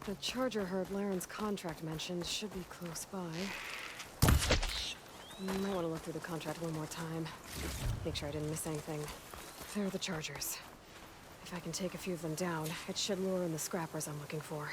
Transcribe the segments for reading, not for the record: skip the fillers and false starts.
The charger herd Laren's contract mentioned should be close by. Might want to look through the contract one more time. Make sure I didn't miss anything. There are the chargers. If I can take a few of them down, it should lure in the scrappers I'm looking for.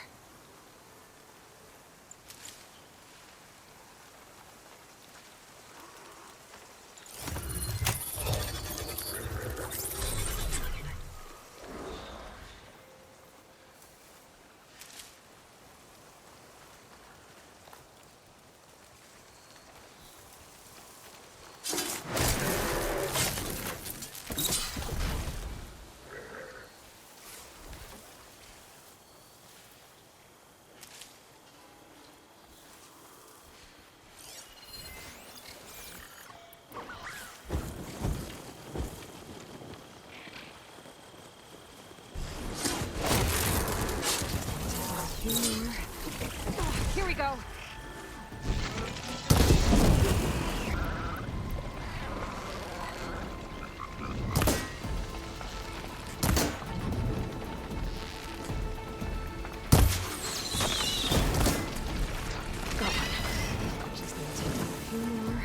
Here we go. Just need to take out a few more.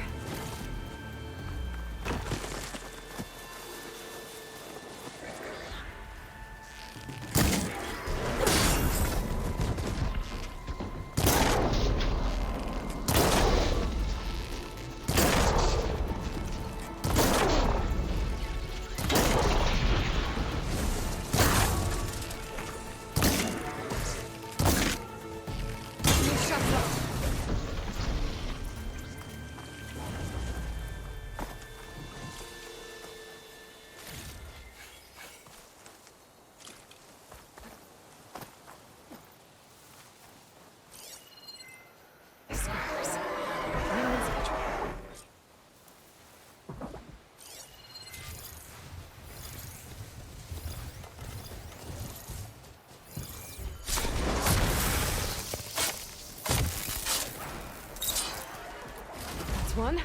One.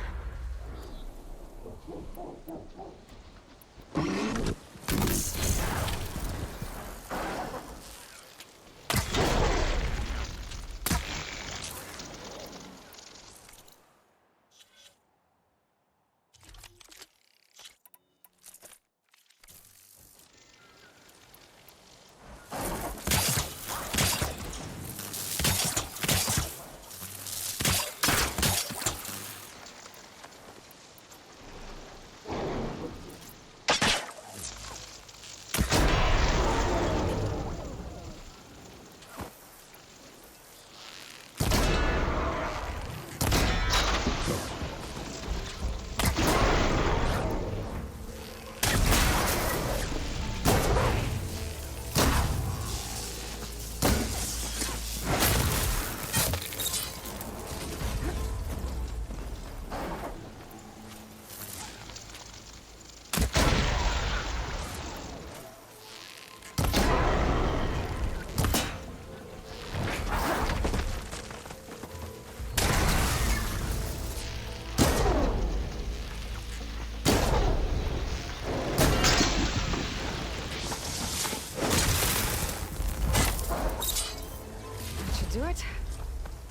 Do it.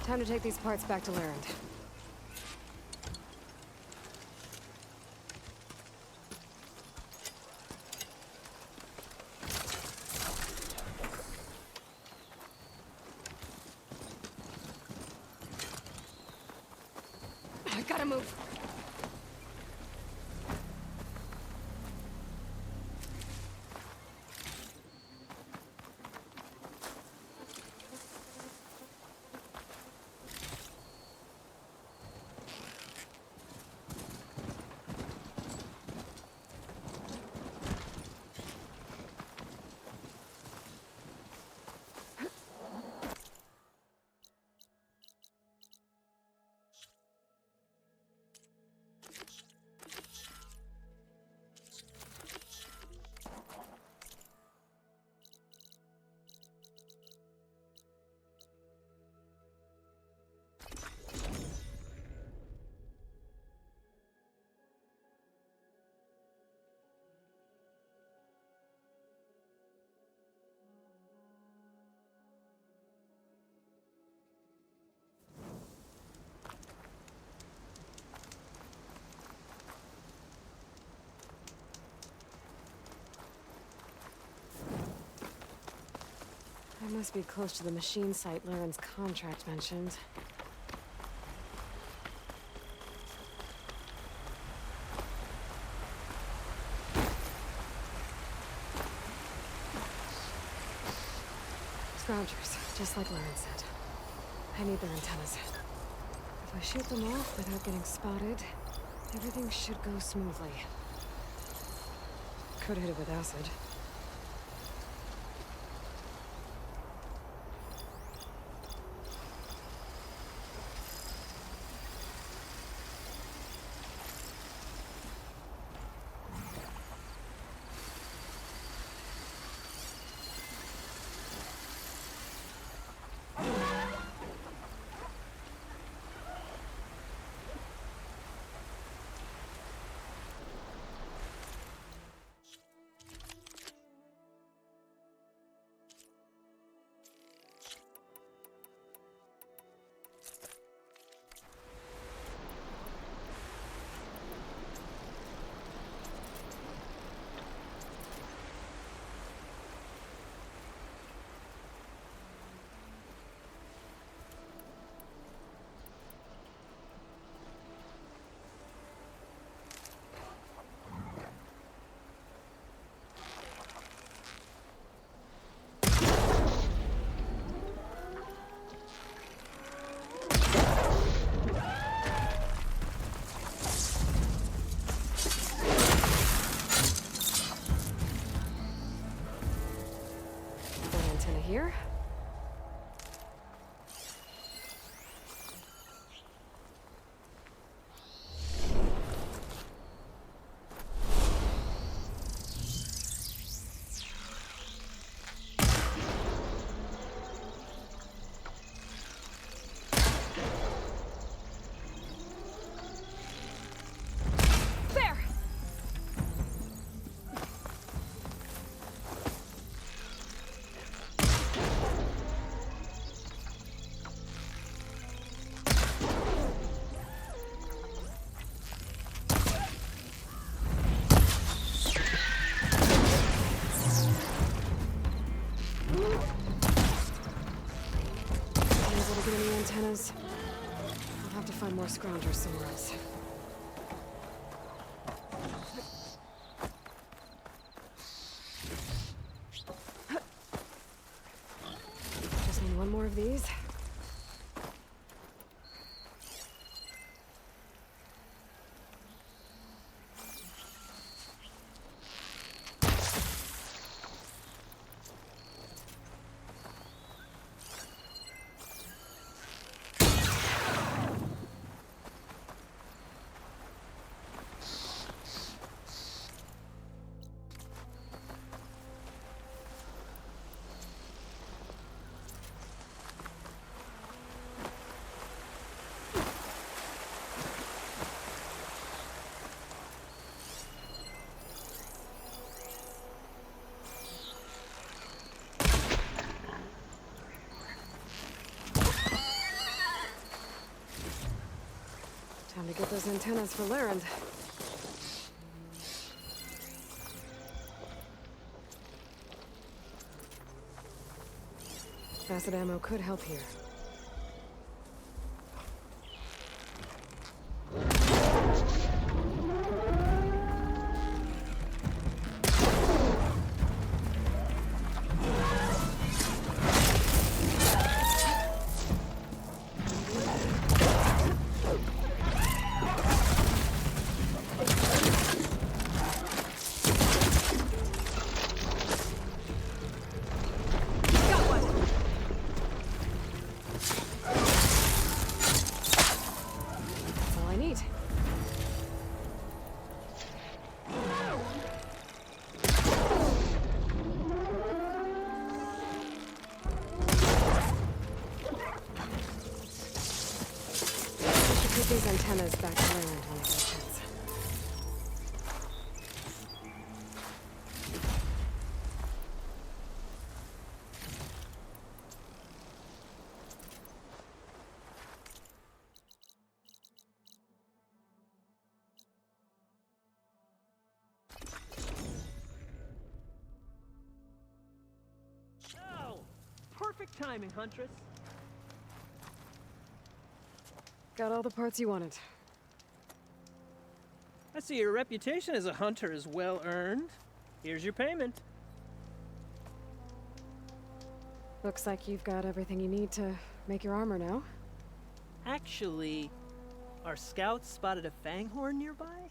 Time to take these parts back to Larend. I gotta move. Must be close to the machine site Laren's contract mentioned. Scroungers, just like Laren said. I need their antennas. If I shoot them off without getting spotted, everything should go smoothly. Could hit it with acid. Here? Antennas. I'll have to find more scroungers somewhere else. Just need one more of these. Time to get those antennas for Laren. Acid ammo could help here. These antennas back to Laren when I get a chance. timing, Huntress. Got all the parts you wanted. I see your reputation as a hunter is well earned. Here's your payment. Looks like you've got everything you need to make your armor now. Actually, our scouts spotted a fanghorn nearby.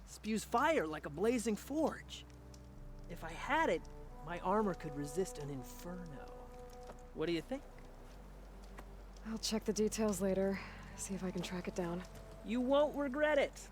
Spews fire like a blazing forge. If I had it, my armor could resist an inferno. What do you think? I'll check the details later, see if I can track it down. You won't regret it.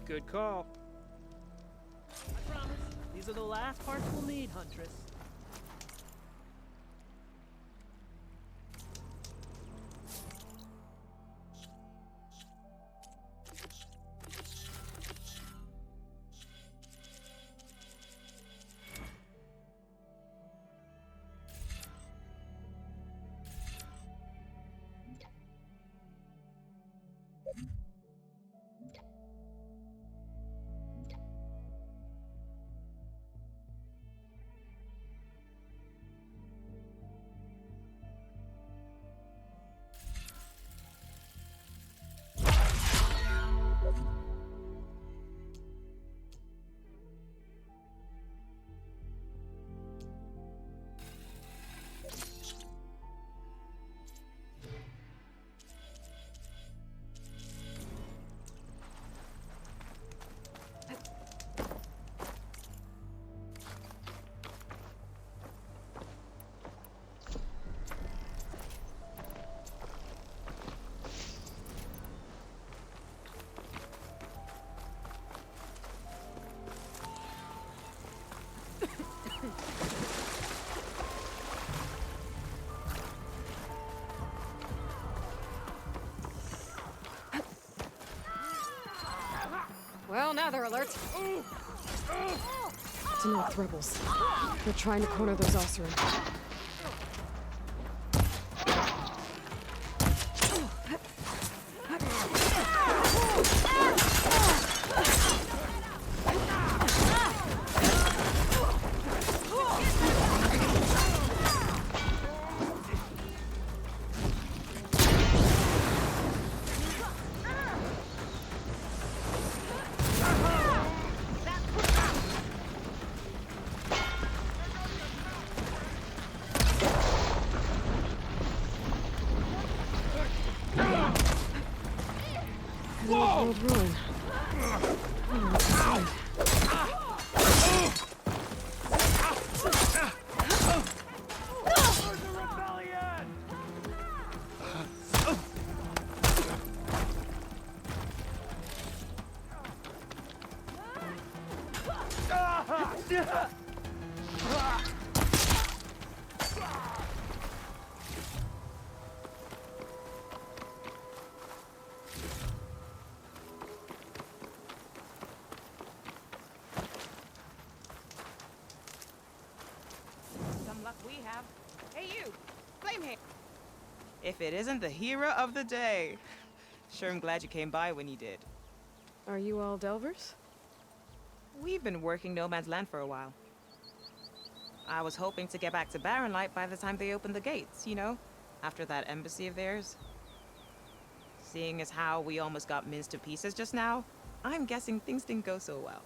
Good call. I promise, these are the last parts we'll need, Huntress. Well, now they're alert. Tenok rebels. They're trying to corner those Oseram. Old ruin. We have. Hey you! Flamehair! If it isn't the hero of the day. Sure am glad you came by when you did. Are you all Delvers? We've been working No Man's Land for a while. I was hoping to get back to Barren Light by the time they opened the gates, you know? After that embassy of theirs. Seeing as how we almost got minced to pieces just now, I'm guessing things didn't go so well.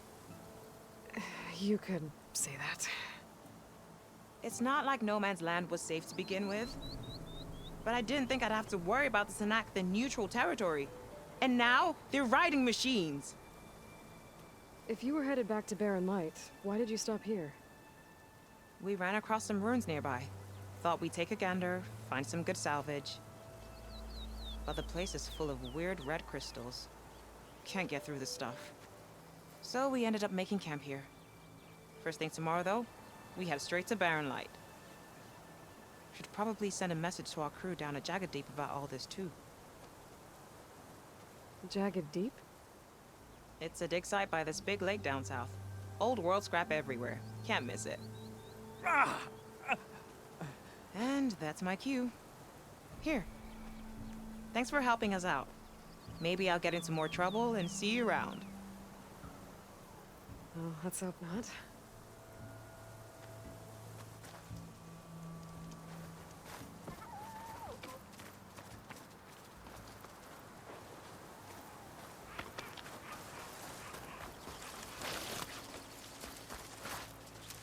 You could say that. It's not like No Man's Land was safe to begin with. But I didn't think I'd have to worry about the Sanakth in neutral territory. And now, they're riding machines. If you were headed back to Barren Light, why did you stop here? We ran across some ruins nearby. Thought we'd take a gander, find some good salvage. But the place is full of weird red crystals. Can't get through the stuff. So we ended up making camp here. First thing tomorrow, though, we head straight to Barren Light. Should probably send a message to our crew down at Jagged Deep about all this, too. Jagged Deep? It's a dig site by this big lake down south. Old world scrap everywhere. Can't miss it. And that's my cue. Here. Thanks for helping us out. Maybe I'll get into more trouble and see you around. Well, let's hope not.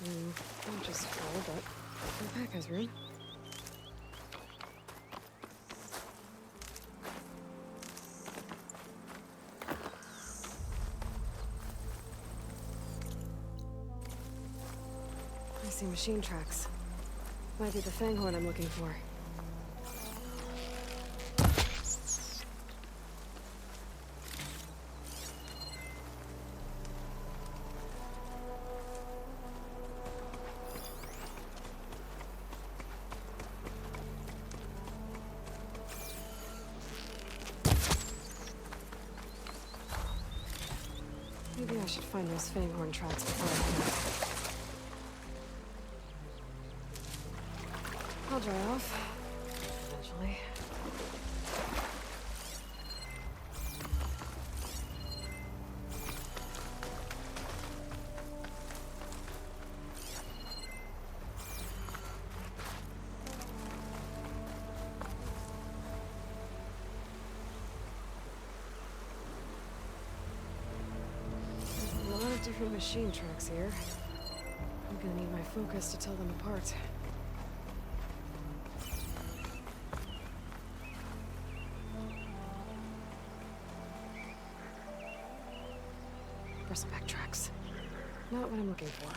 Not just full, but the pack has room. I see machine tracks. Might be the Fanghorn I'm looking for. Maybe I should find those Fanghorn tracks before I head out. I'll dry off. Eventually. A lot of different machine tracks here. I'm gonna need my focus to tell them apart. Respect tracks. Not what I'm looking for.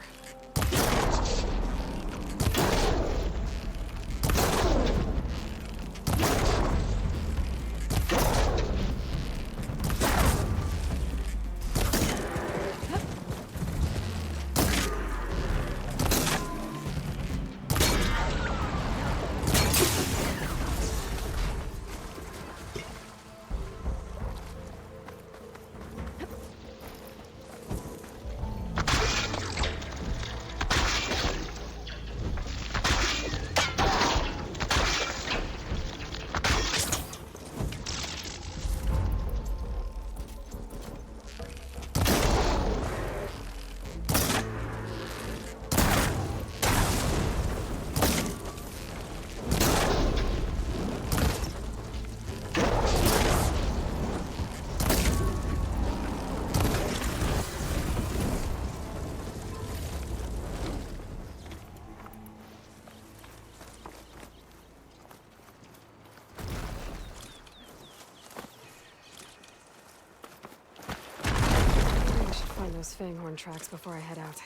Those Fanghorn tracks before I head out.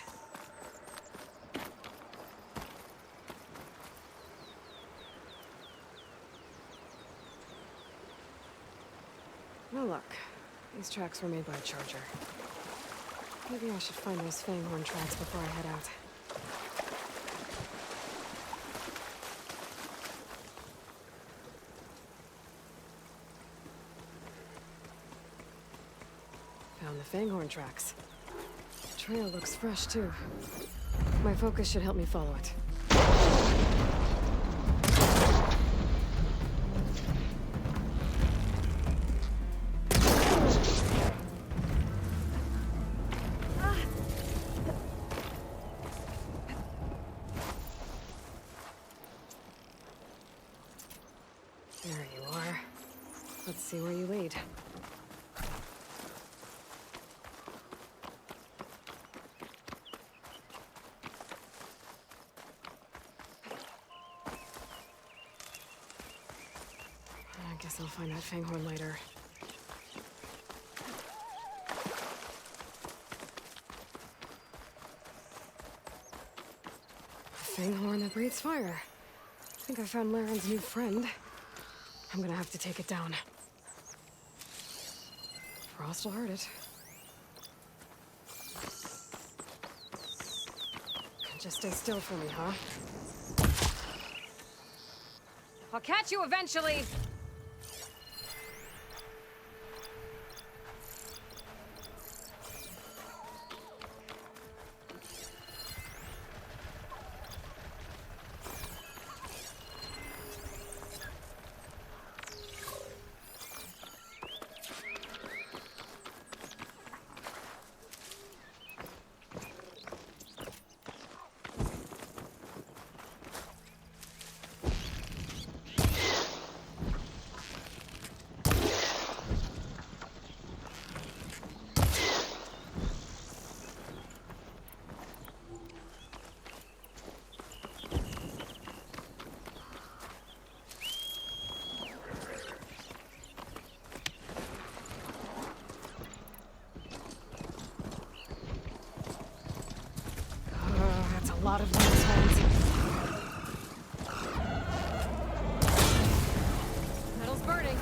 No luck. These tracks were made by a charger. Maybe I should find those Fanghorn tracks before I head out. Found the Fanghorn tracks. The trail looks fresh, too. My focus should help me follow it. There you are. Let's see where you lead. I guess I'll find that Fanghorn later. A Fanghorn that breathes fire. I think I found Laren's new friend. I'm gonna have to take it down. Frost will hurt it. Just stay still for me, huh? I'll catch you eventually! That's a lot of loose holes. Metal's burning.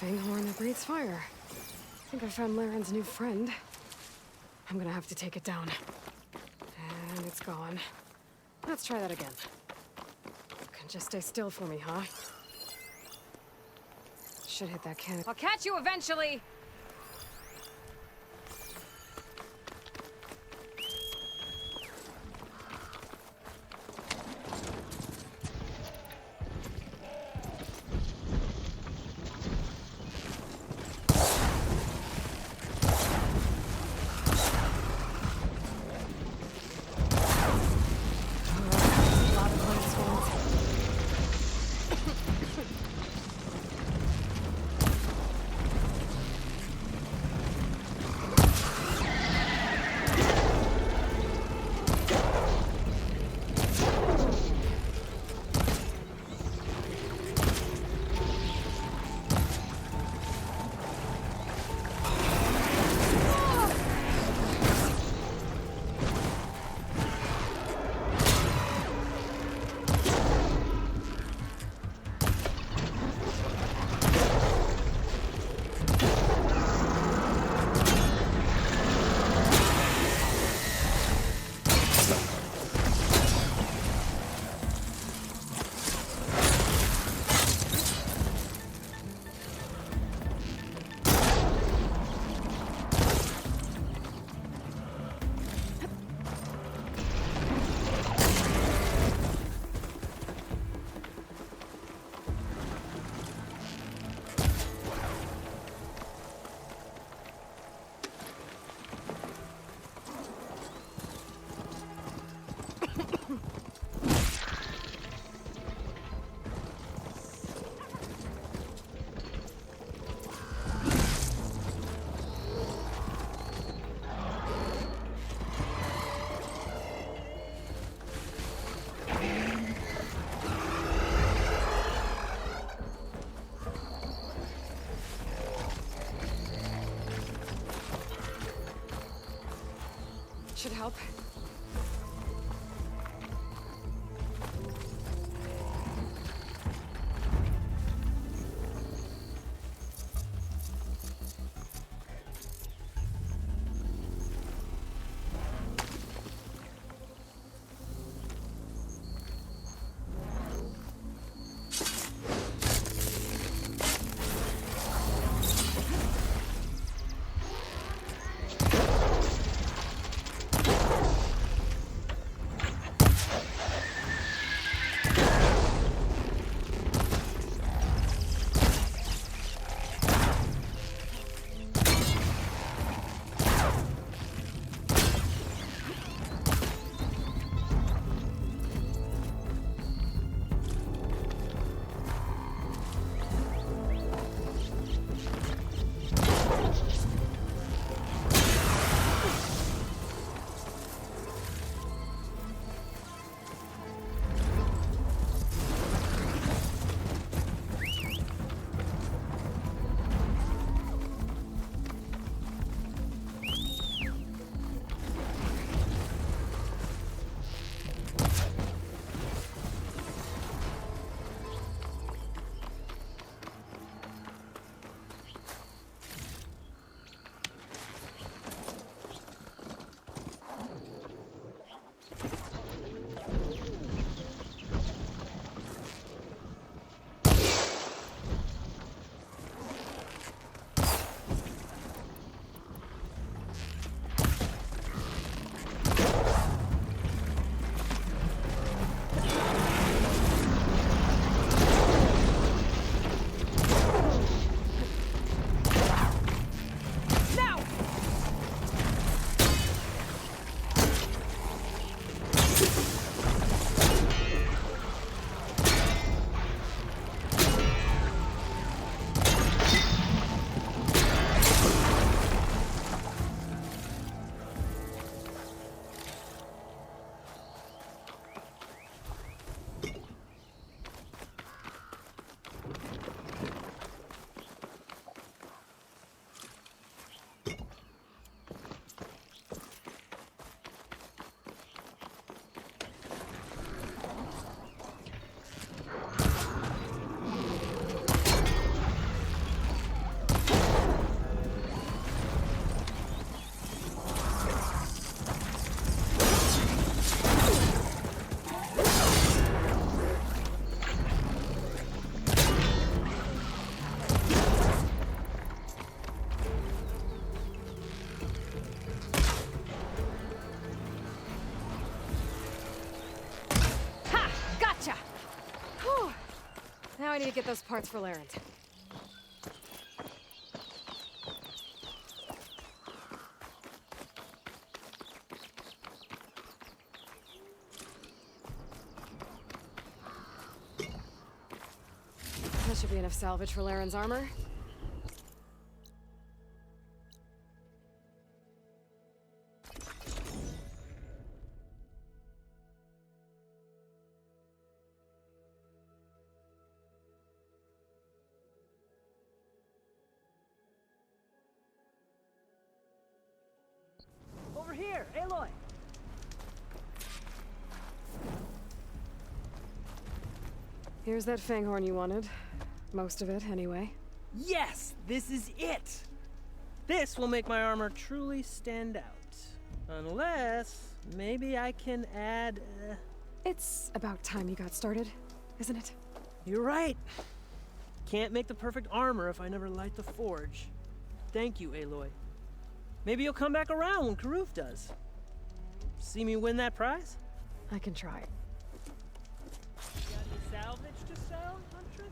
Fanghorn that breathes fire. I think I found Laren's new friend. I'm gonna have to take it down. And it's gone. Let's try that again. You can just stay still for me, huh? Should hit that cannon. I'll catch you eventually! should help. Now I need to get those parts for Larens. That should be enough salvage for Larens' armor. Over here, Aloy! Here's that fanghorn you wanted. Most of it, anyway. Yes! This is it! This will make my armor truly stand out. Unless, maybe I can add, It's about time you got started, isn't it? You're right. Can't make the perfect armor if I never light the forge. Thank you, Aloy. Maybe you'll come back around when Karuf does. See me win that prize? I can try. Got any salvage to sell, Huntress?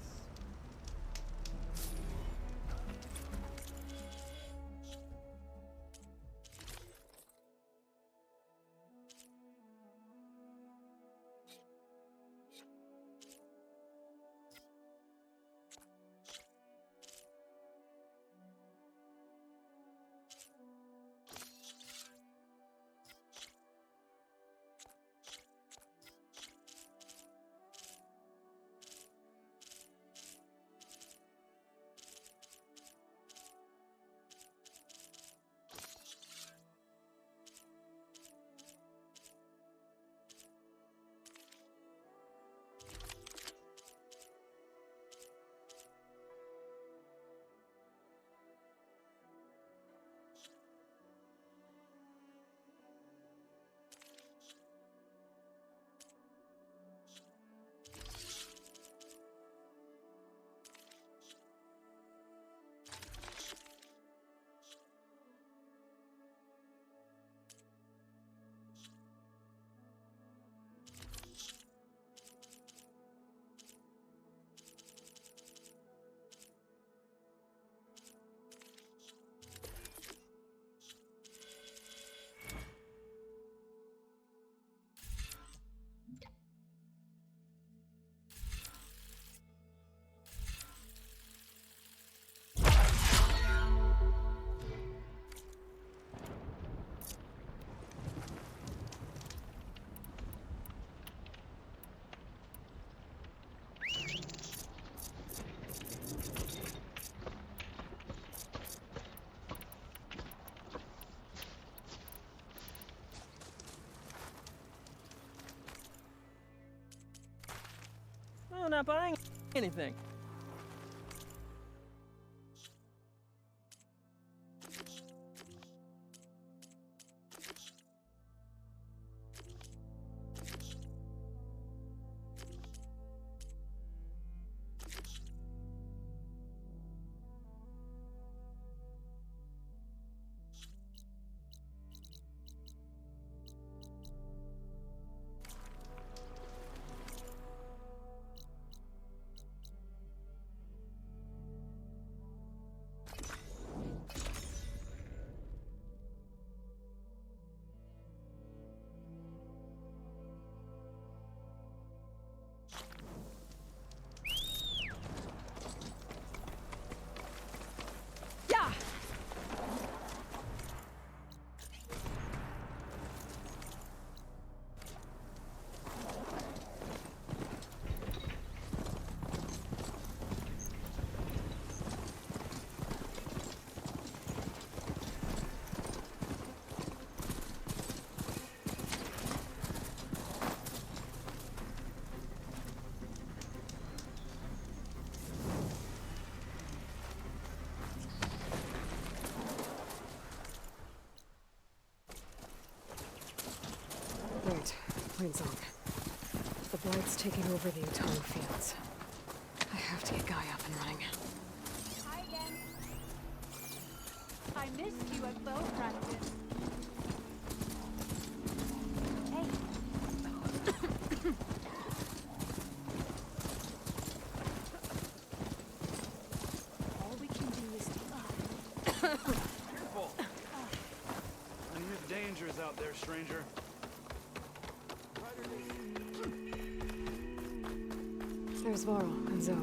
still not buying anything. Yeah! Wait, Plainsong. The Blight's taking over the Utano fields. I have to get Guy up and running. Hi again. I missed you at bow practice. Hey. All we can do is Careful! I hear dangers out there, stranger. There's Varl and Zoe.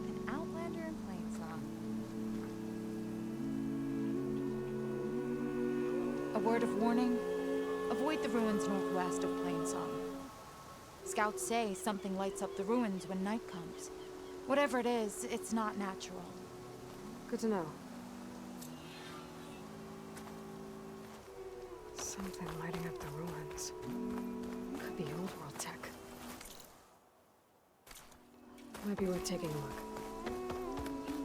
an outlander in Plainsong. A word of warning: avoid the ruins northwest of Plainsong. Scouts say something lights up the ruins when night comes. Whatever it is, it's not natural. Good to know. Something lighting up the ruins. Could be old world tech. Might be worth taking a look.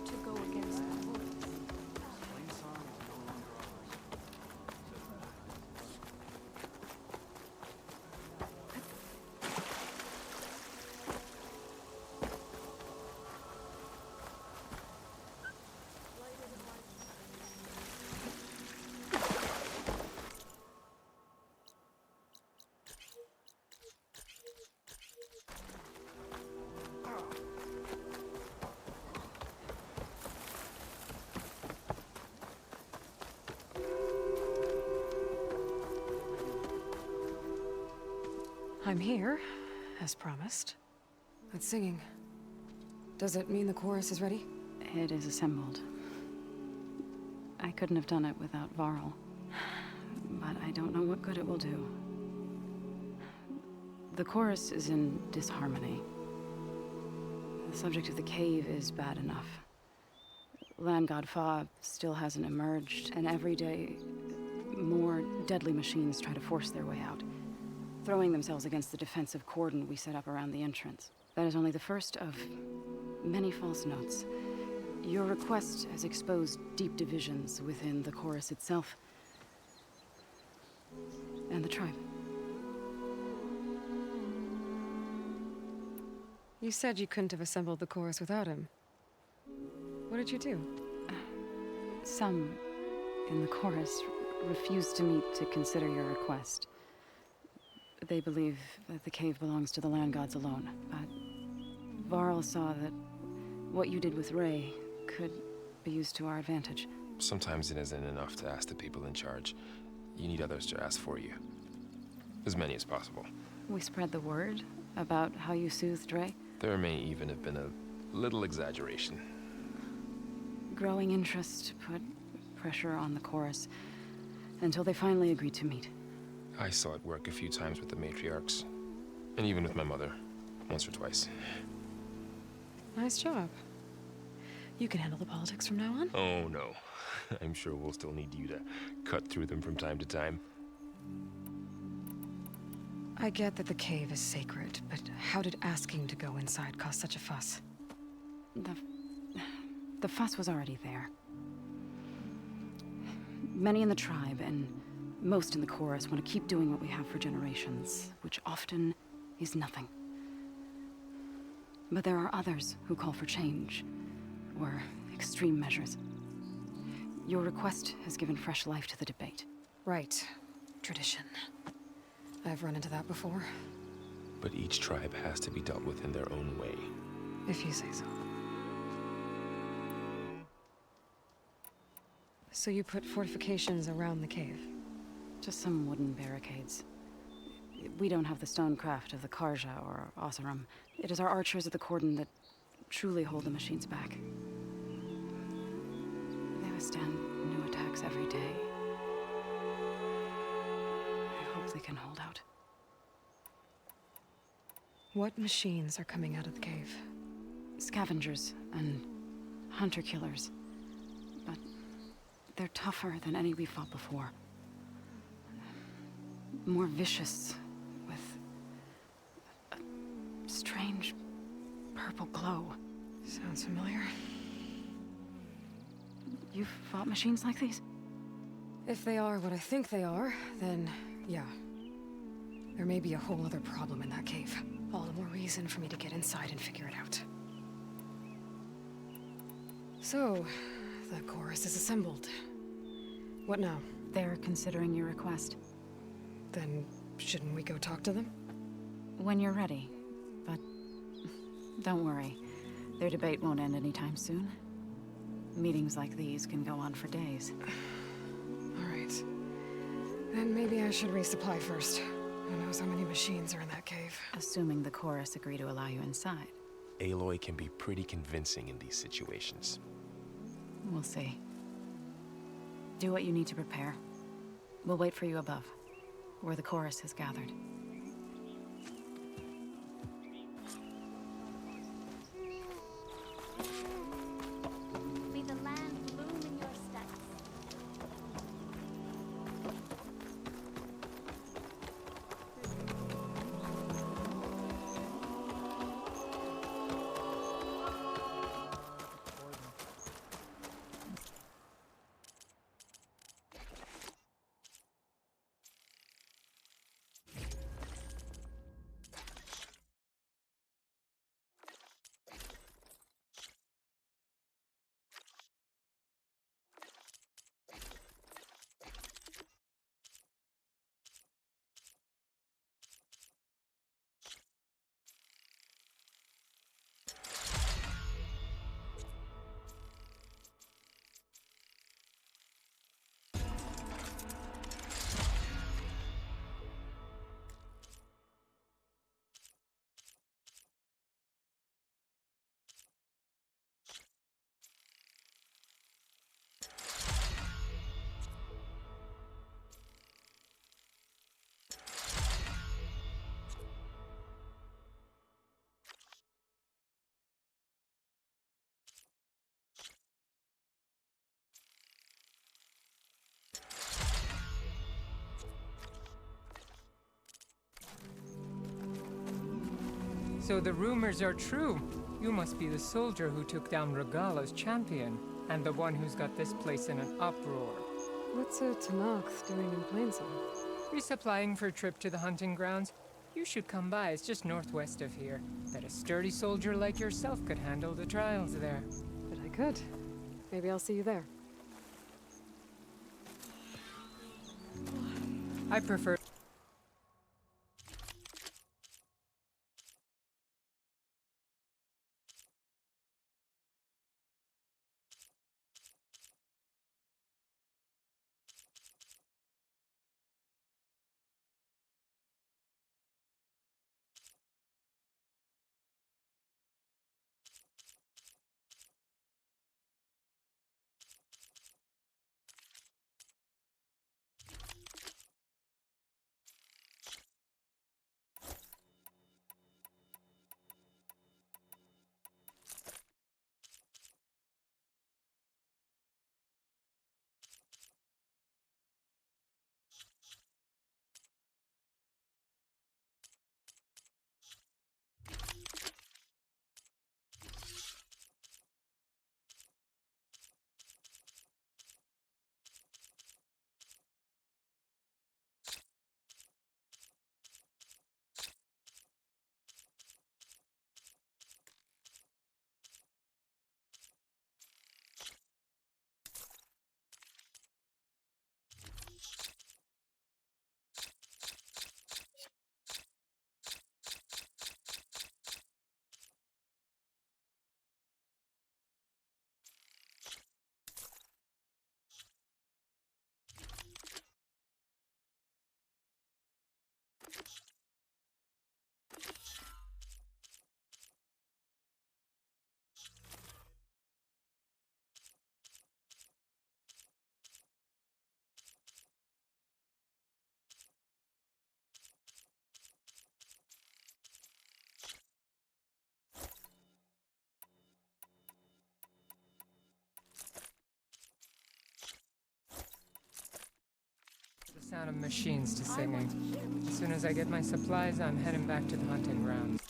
To go against the wolves. Plainsong is no longer ours. I'm here, as promised. That singing. Does it mean the chorus is ready? It is assembled. I couldn't have done it without Varl. But I don't know what good it will do. The chorus is in disharmony. The subject of the cave is bad enough. Land God Fa still hasn't emerged, and every day more deadly machines try to force their way out, throwing themselves against the defensive cordon we set up around the entrance. That is only the first of many false notes. Your request has exposed deep divisions within the chorus itself and the tribe. You said you couldn't have assembled the chorus without him. What did you do? Some in the chorus refused to meet to consider your request. They believe that the cave belongs to the land gods alone, but Varl saw that what you did with Ray could be used to our advantage. Sometimes it isn't enough to ask the people in charge. You need others to ask for you. As many as possible. We spread the word about how you soothed Ray. There may even have been a little exaggeration. Growing interest put pressure on the chorus until they finally agreed to meet. I saw it work a few times with the matriarchs. And even with my mother. Once or twice. Nice job. You can handle the politics from now on? Oh, no. I'm sure we'll still need you to cut through them from time to time. I get that the cave is sacred, but how did asking to go inside cause such a fuss? The fuss was already there. Many in the tribe, and most in the chorus, want to keep doing what we have for generations, which often is nothing. But there are others who call for change, or extreme measures. Your request has given fresh life to the debate. Right. Tradition. I've run into that before, But each tribe has to be dealt with in their own way. if you say so. So you put fortifications around the cave? Just some wooden barricades. We don't have the stonecraft of the Karja or Oseram. It is our archers at the cordon that truly hold the machines back. They withstand new attacks every day. I hope they can hold out. What machines are coming out of the cave? Scavengers and hunter-killers. But they're tougher than any we fought before. More vicious, with a strange purple glow. Sounds familiar. You've fought machines like these? If they are what I think they are, then yeah. There may be a whole other problem in that cave. All the more reason for me to get inside and figure it out. So, the chorus is assembled. What now? They're considering your request. Then, shouldn't we go talk to them? When you're ready. But don't worry. Their debate won't end anytime soon. Meetings like these can go on for days. Alright. Then maybe I should resupply first. Who knows how many machines are in that cave? Assuming the chorus agree to allow you inside. Aloy can be pretty convincing in these situations. We'll see. Do what you need to prepare. We'll wait for you above, where the chorus is gathered. May the land bloom in your steps. So the rumors are true. You must be the soldier who took down Regala's champion, and the one who's got this place in an uproar. What's a Tanakh's doing in Plainsong? Resupplying for a trip to the hunting grounds? You should come by, it's just northwest of here. Bet a sturdy soldier like yourself could handle the trials there. But I could. Maybe I'll see you there. I prefer The sound of machines to singing. As soon as I get my supplies, I'm heading back to the hunting grounds.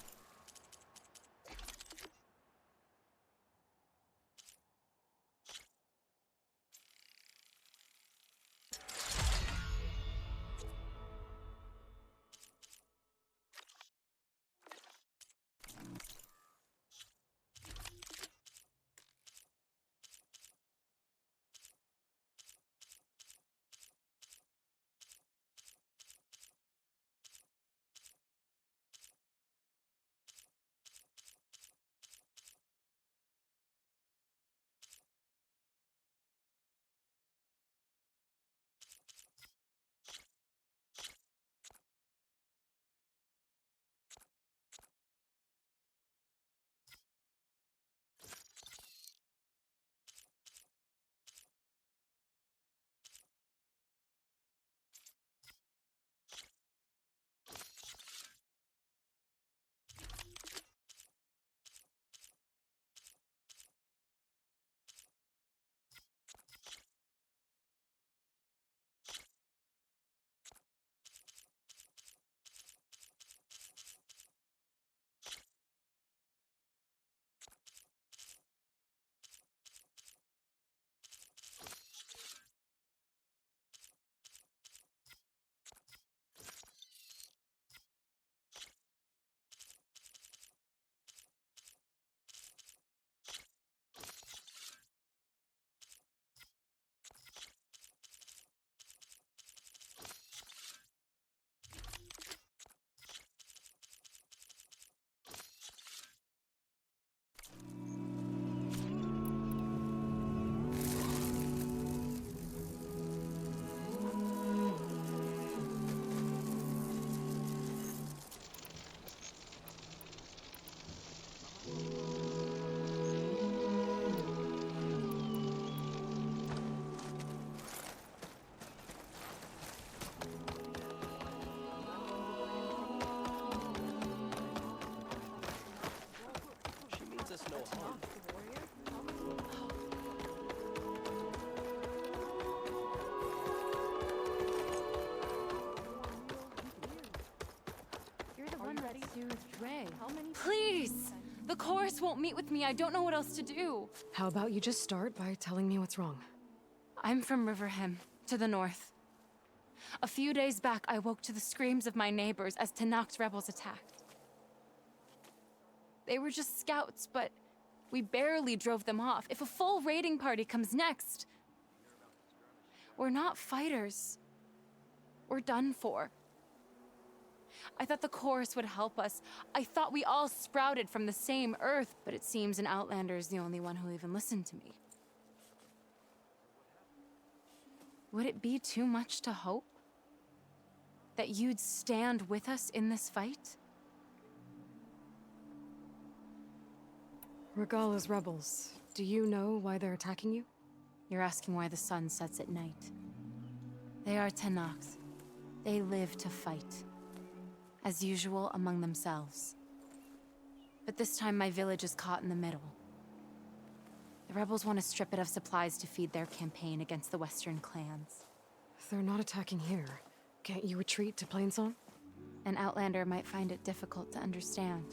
She means us no harm. You're the one that soothed Ray. Please! The chorus won't meet with me. I don't know what else to do. How about you just start by telling me what's wrong? I'm from Riverhim, to the north. A few days back, I woke to the screams of my neighbors as Tenakth's rebels attacked. They were just scouts, but we barely drove them off. If a full raiding party comes next, we're not fighters. We're done for. I thought the chorus would help us. I thought we all sprouted from the same earth, but it seems an Outlander is the only one who'll even listen to me. Would it be too much to hope that you'd stand with us in this fight? Regala's rebels. Do you know why they're attacking you? You're asking why the sun sets at night. They are Tenakth. They live to fight. As usual, among themselves. But this time my village is caught in the middle. The rebels want to strip it of supplies to feed their campaign against the Western clans. They're not attacking here. Can't you retreat to Plainsong? An Outlander might find it difficult to understand.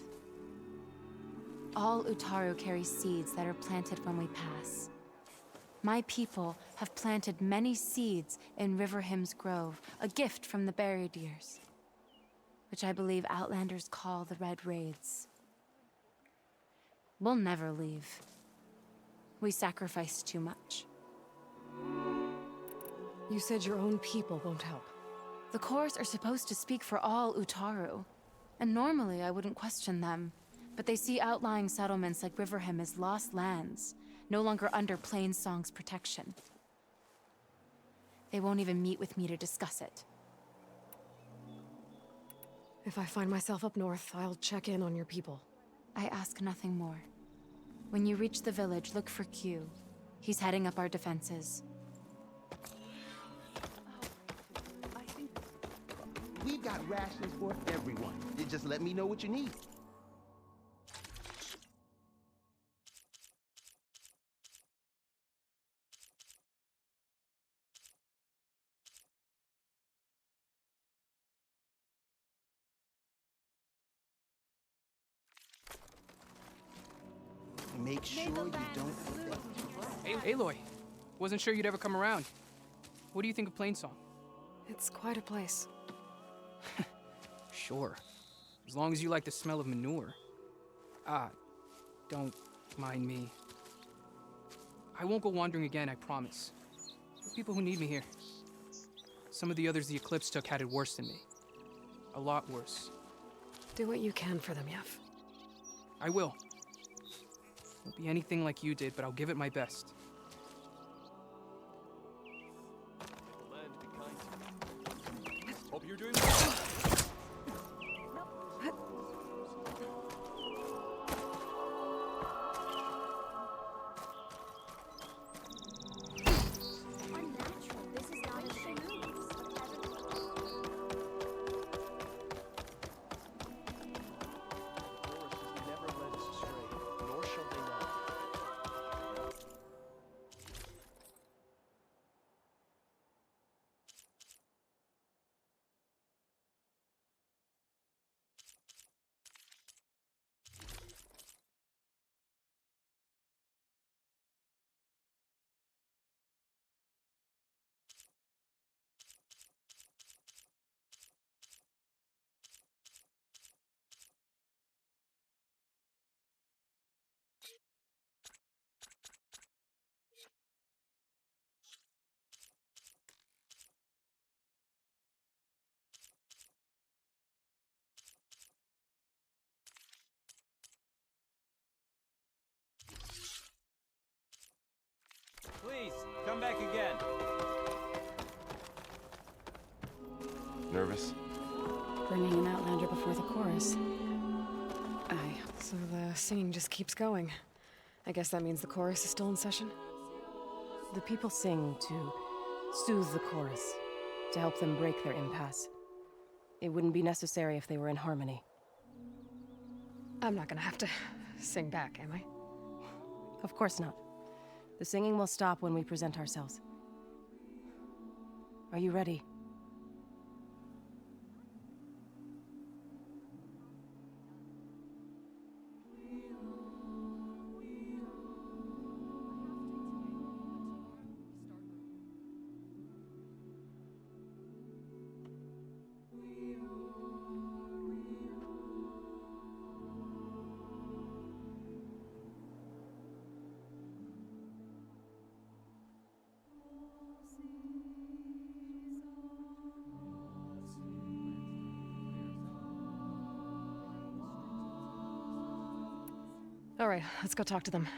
All Utaru carry seeds that are planted when we pass. My people have planted many seeds in Riverhim's Grove, a gift from the Buried Years, which I believe Outlanders call the Red Raids. We'll never leave. We sacrificed too much. You said your own people won't help. The Chorus are supposed to speak for all Utaru, and normally I wouldn't question them, but they see outlying settlements like Riverhim as lost lands, no longer under Plainsong's protection. They won't even meet with me to discuss it. If I find myself up north, I'll check in on your people. I ask nothing more. When you reach the village, look for Q. He's heading up our defenses. We've got rations for everyone. You just let me know what you need. Make sure you don't forget. Hey, Aloy. Wasn't sure you'd ever come around. What do you think of Plainsong? It's quite a place. Sure. As long as you like the smell of manure. Don't mind me. I won't go wandering again, I promise. There are people who need me here. Some of the others the Eclipse took had it worse than me. A lot worse. Do what you can for them, Yev. I will. Won't be anything like you did, but I'll give it my best. Hope you're doing well. Unnatural. This is not a shoe. Never led us astray, nor shall they now. Please, come back again. Nervous? Bringing an Outlander before the chorus. Aye. So the singing just keeps going. I guess that means the chorus is still in session? The people sing to soothe the chorus, to help them break their impasse. It wouldn't be necessary if they were in harmony. I'm not gonna have to sing back, am I? Of course not. The singing will stop when we present ourselves. Are you ready? All right, let's go talk to them.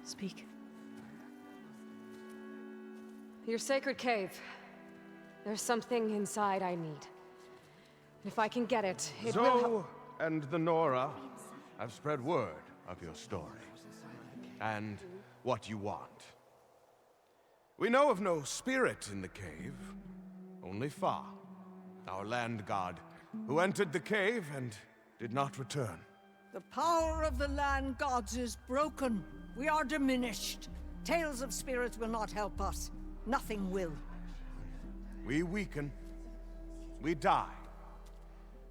Speak. Your sacred cave. There's something inside I need. If I can get it, it will help. Zoe and the Nora have spread word of your story. And what you want. We know of no spirit in the cave. Only Fa, our land god, who entered the cave and did not return. The power of the land gods is broken. We are diminished. Tales of spirits will not help us. Nothing will. We weaken. We die.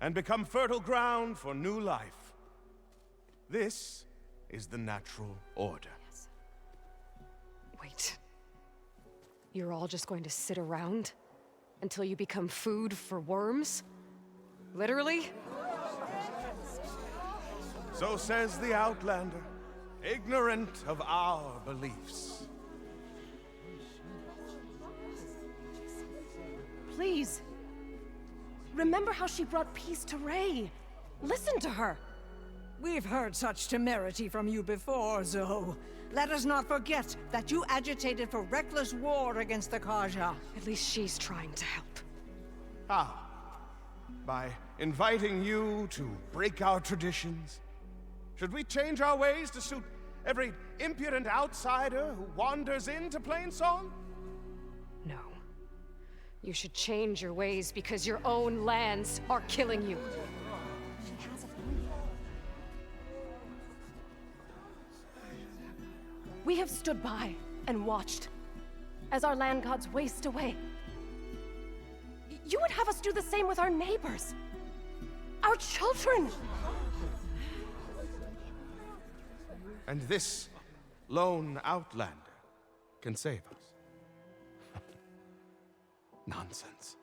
And become fertile ground for new life. This is the natural order. Wait. You're all just going to sit around until you become food for worms? Literally? So says the Outlander, ignorant of our beliefs. Please. Remember how she brought peace to Ray. Listen to her. We've heard such temerity from you before, Zoe. Let us not forget that you agitated for reckless war against the Kaja. At least she's trying to help. How? By inviting you to break our traditions? Should we change our ways to suit every impudent outsider who wanders into Plainsong? No. You should change your ways because your own lands are killing you. We have stood by and watched as our land gods waste away. You would have us do the same with our neighbors, our children. And this lone outlander can save us. Nonsense.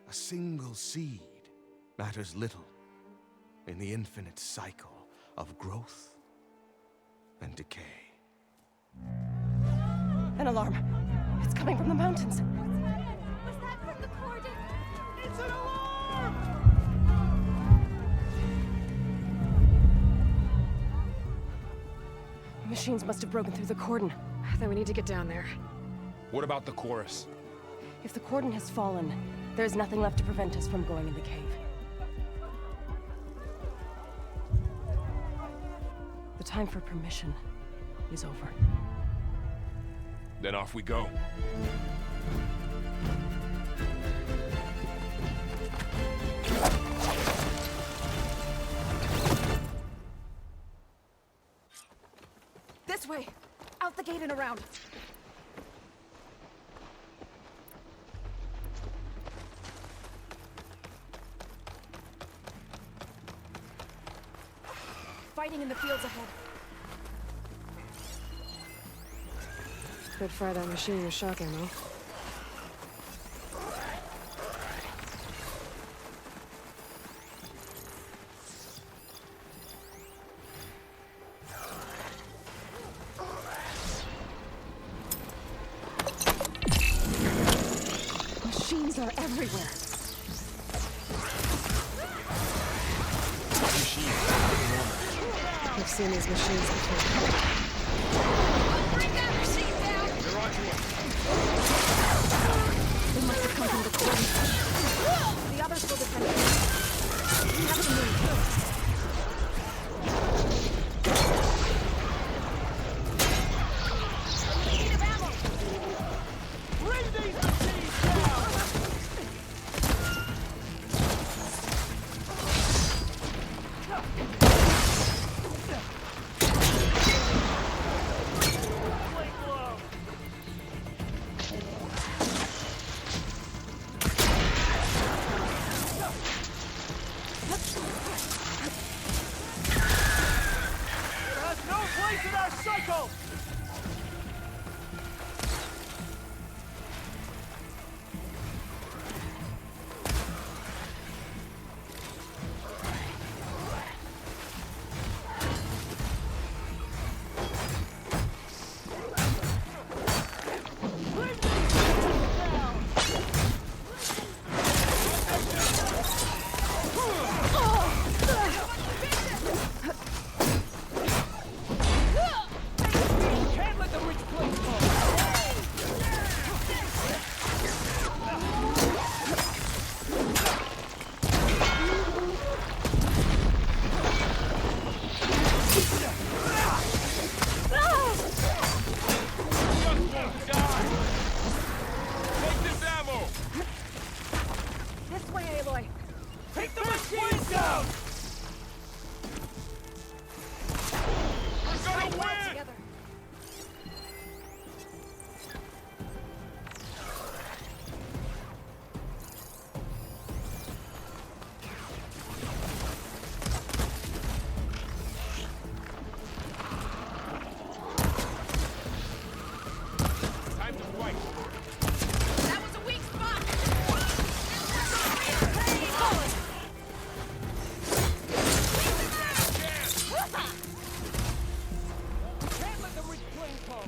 A single seed matters little in the infinite cycle of growth and decay. An alarm. It's coming from the mountains. Was that from the Cordon? It's an alarm! Machines must have broken through the cordon. Then we need to get down there. What about the chorus? If the cordon has fallen, there's nothing left to prevent us from going in the cave. The time for permission is over. Then off we go. This way! Out the gate and around! Fighting in the fields ahead. Could fire that machine with shock ammo. Machines are everywhere. I've seen these machines before. Bring that machine down! They must have come from the cordon. The others will defend us. We have to move. Need of ammo! Bring these machines down!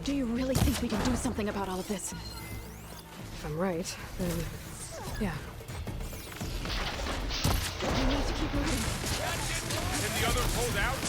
Do you really think we can do something about all of this? If I'm right, then yeah. We need to keep moving. Can the others hold out?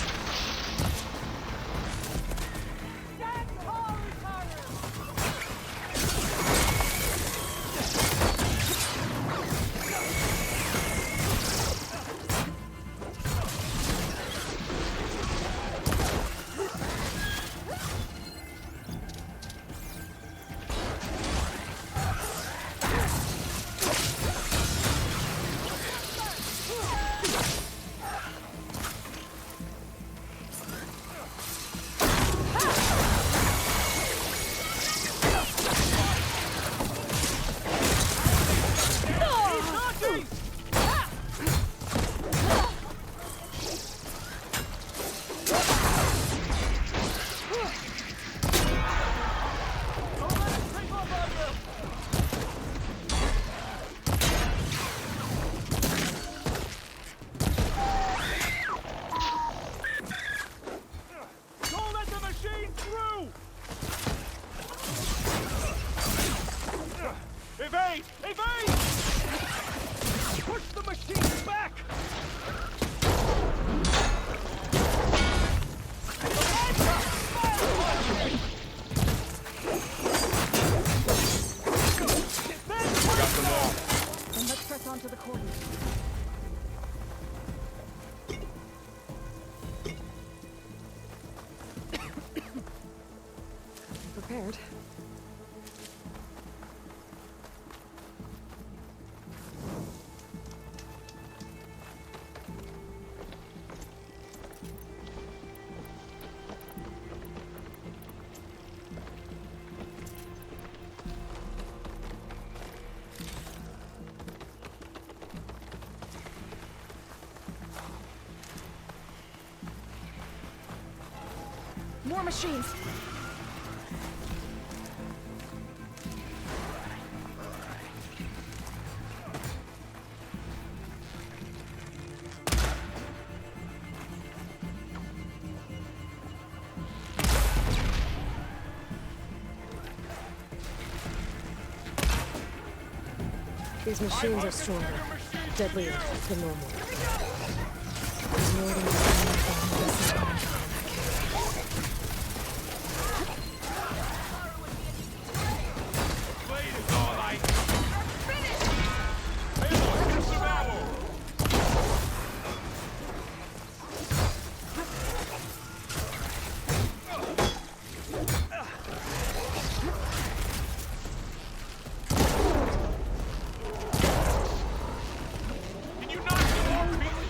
Evade! Evade! Push the machines back! Got them all. Then let's press on to the corner. Prepared. More machines. These machines are stronger, deadlier than normal. There's more than one thing this is going on in that cave. Blade is all I... Hey, boy, get some ammo! Can you knock them off me?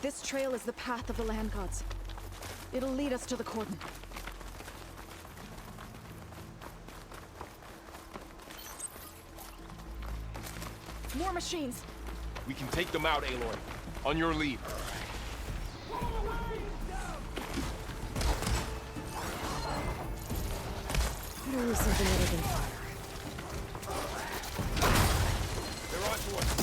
This trail is the path of the land gods. It'll lead us to the cordon. More machines! We can take them out, Aloy. On your lead. Better use something other than fire. They're onto us.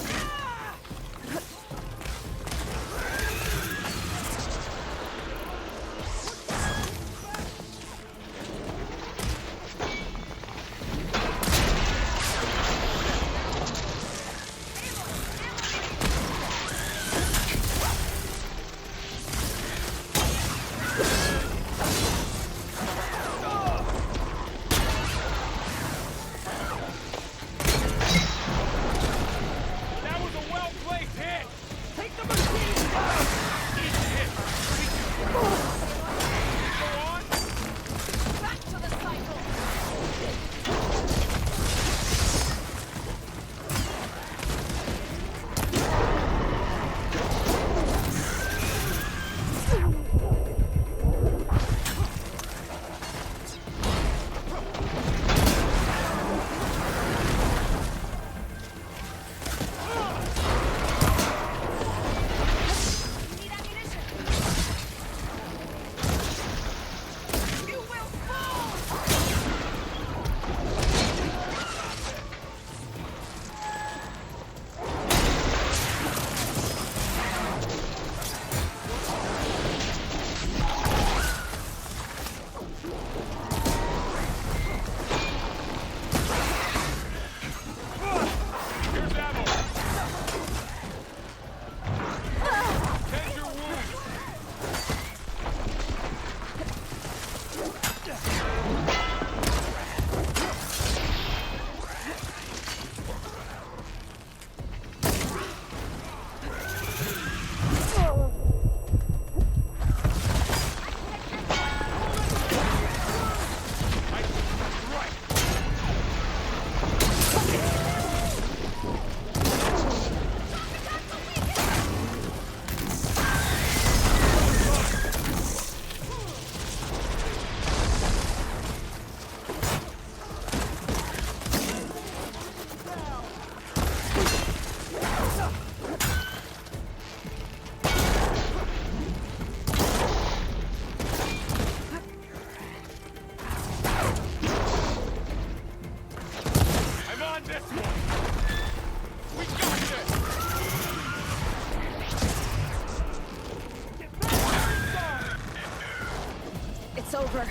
It's over.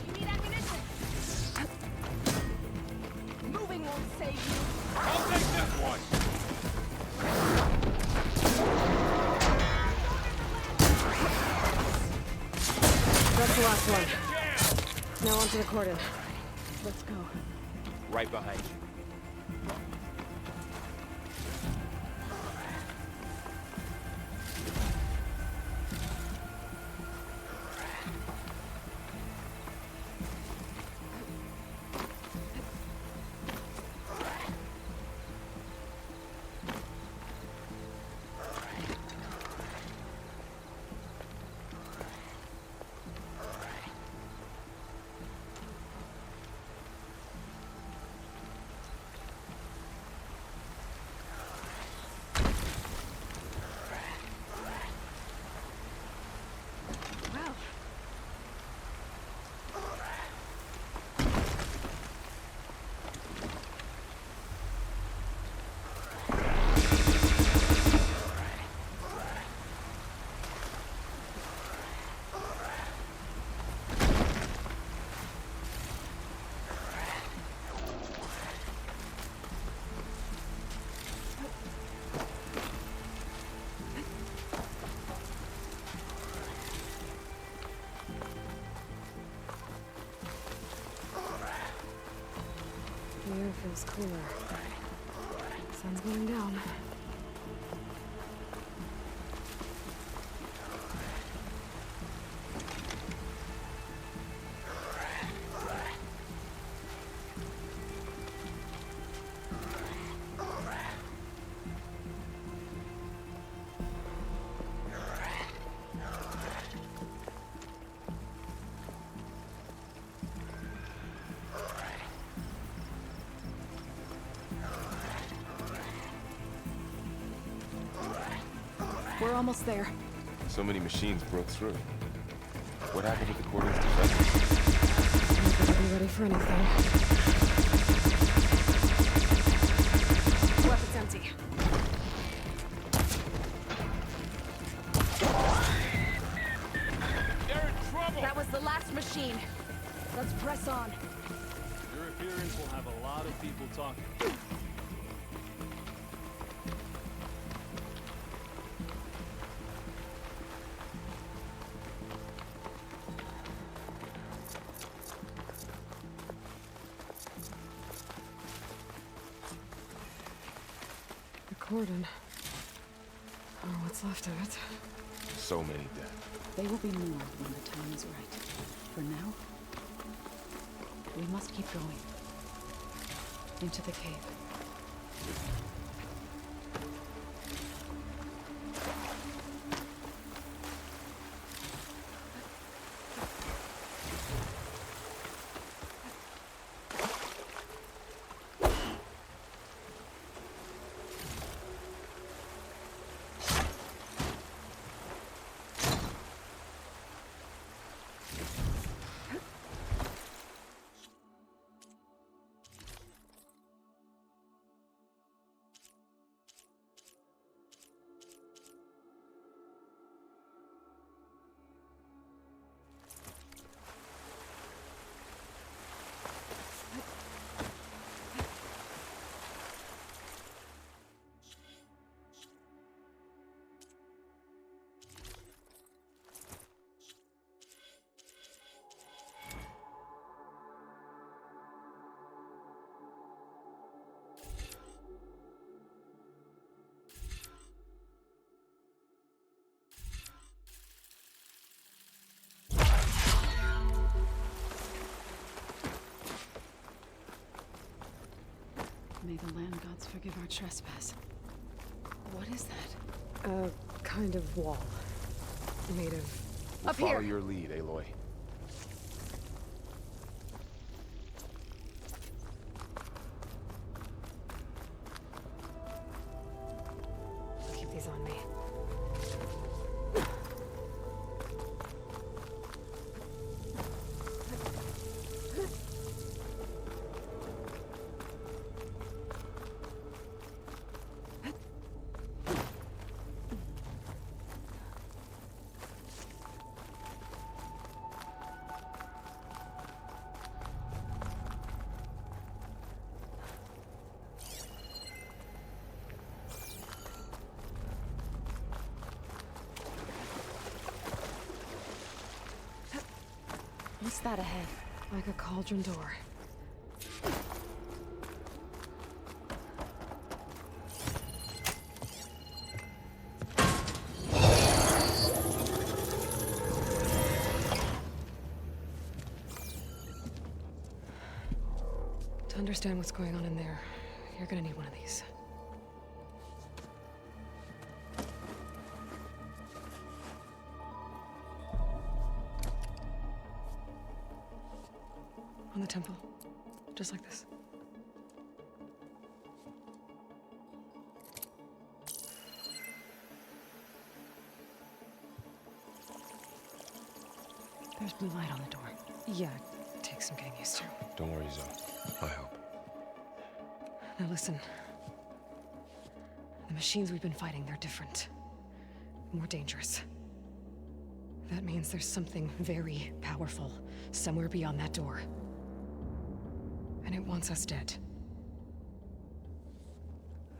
You need ammunition. Moving won't save you. I'll take this one. That's the last one. Now onto the cordon. Let's go. Right behind you. The air feels cooler. Sun's going down. We're almost there. So many machines broke through. What happened with the Cordon's defenses? We better be ready for anything. Weapons empty. They're in trouble! That was the last machine. Let's press on. Your appearance will have a lot of people talking. The Cordon. Or what's left of it. So many dead. They will be more when the time is right. For now, we must keep going. Into the cave. May the land gods forgive our trespass. What is that? A kind of wall. Made of... We'll follow your lead, Aloy. I'll keep these on me. What's that ahead? Like a cauldron door. To understand what's going on in there, you're gonna need one of these. On the temple. Just like this. There's blue light on the door. Yeah, it takes some getting used to. Don't worry, Zoe. I'll help. Now listen. The machines we've been fighting, they're different. More dangerous. That means there's something very powerful somewhere beyond that door. And it wants us dead.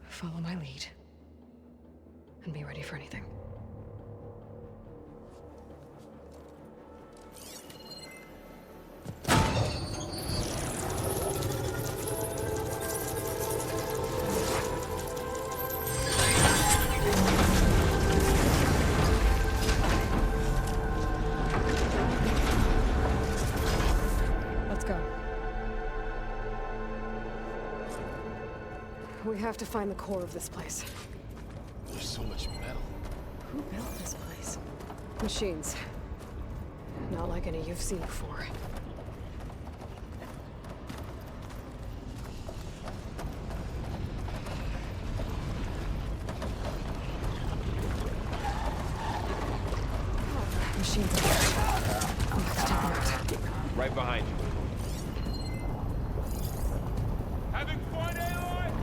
Follow my lead. And be ready for anything. We have to find the core of this place. There's so much metal. Who built this place? Machines. Not like any you've seen before. Right behind you. Having fun, Aloy?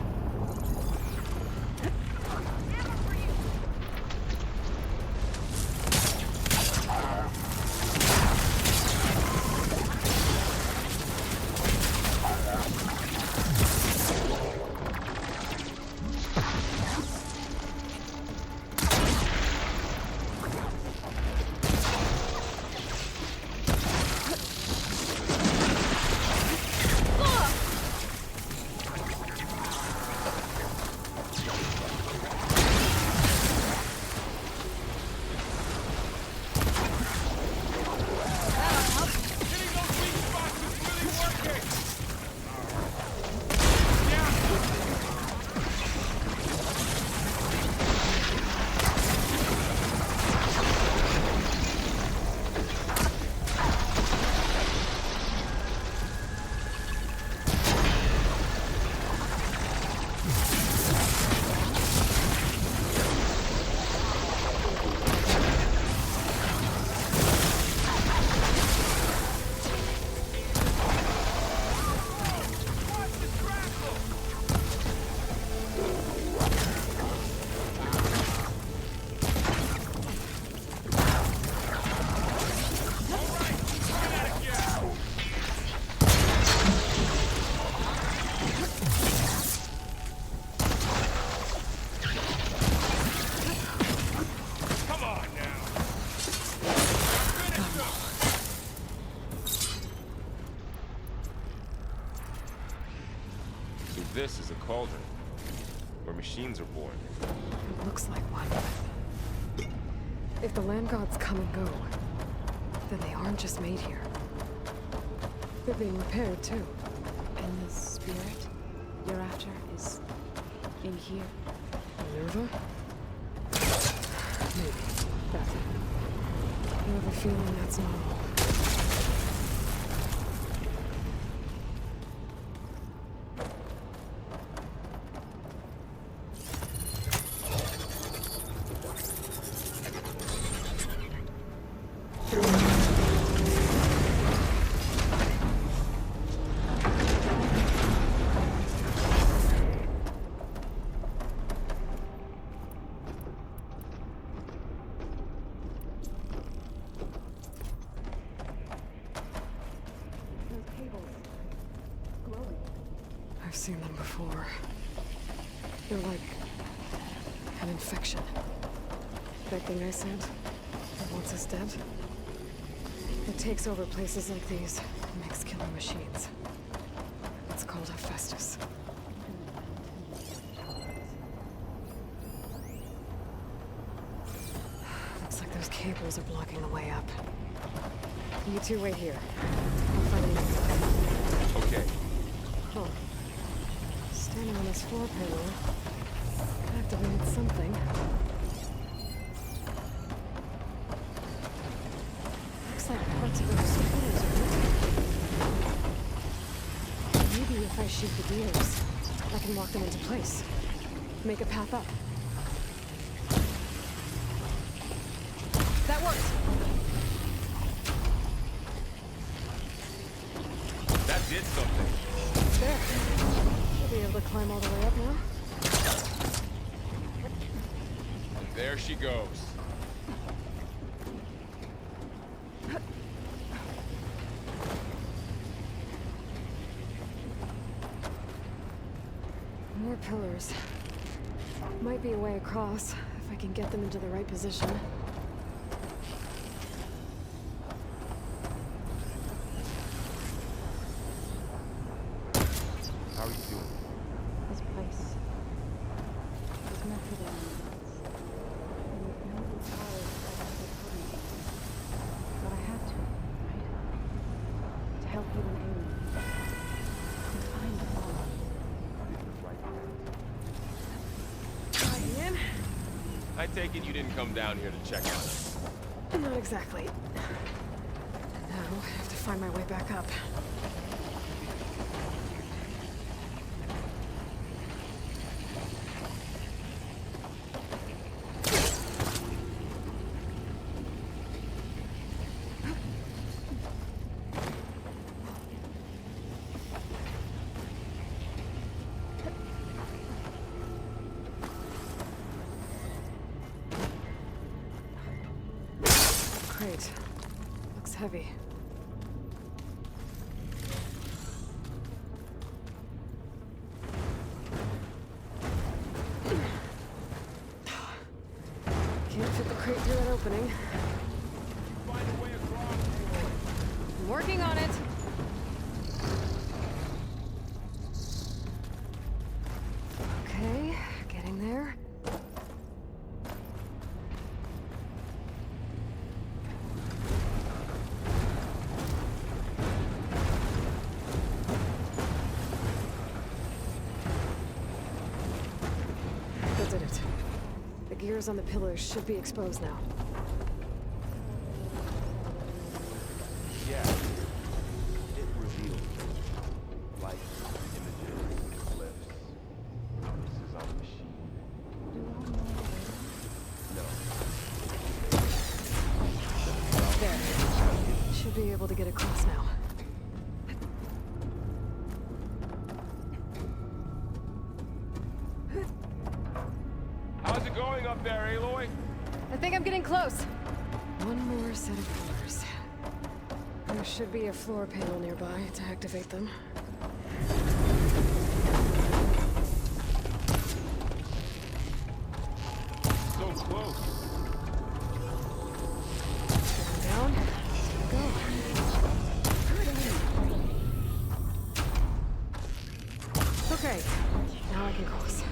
This is a cauldron, where machines are born. It looks like one. If the land gods come and go, then they aren't just made here. They're being repaired, too. And the spirit you're after is in here? Minerva? Maybe. That's it. I have a feeling that's not all. I've seen them before. They're like an infection. That thing I sent, that wants us dead. It takes over places like these and makes killing machines. It's called Hephaestus. Looks like those cables are blocking the way up. You two wait here. I'll find an exit. Okay. Huh. Standing on this floor panel activated something. Looks like parts of those pillars are missing. Maybe if I shoot the gears, I can lock them into place. Make a path up. That works! That did something. There. Should be able to climb all the way up now. And there she goes. More pillars. Might be a way across, if I can get them into the right position. How are you doing? This place was meant for the animals. And with no powers, I couldn't. But I had to, right? To help even Aloy. To find the fall. Ian? I take it you didn't come down here to check on us. Not exactly. Now I have to find my way back up. heavy. Can't fit the crate through that opening. I'm working on it. Okay, getting there. That did it. The gears on the pillars should be exposed now. Yeah. It reveals light, images, clips. This is our machine. No. There. Should be able to get across now. How's it going up there, Aloy? I think I'm getting close. One more set of pillars. There should be a floor panel nearby to activate them. So close. Down. Go. Okay. Now I can cross.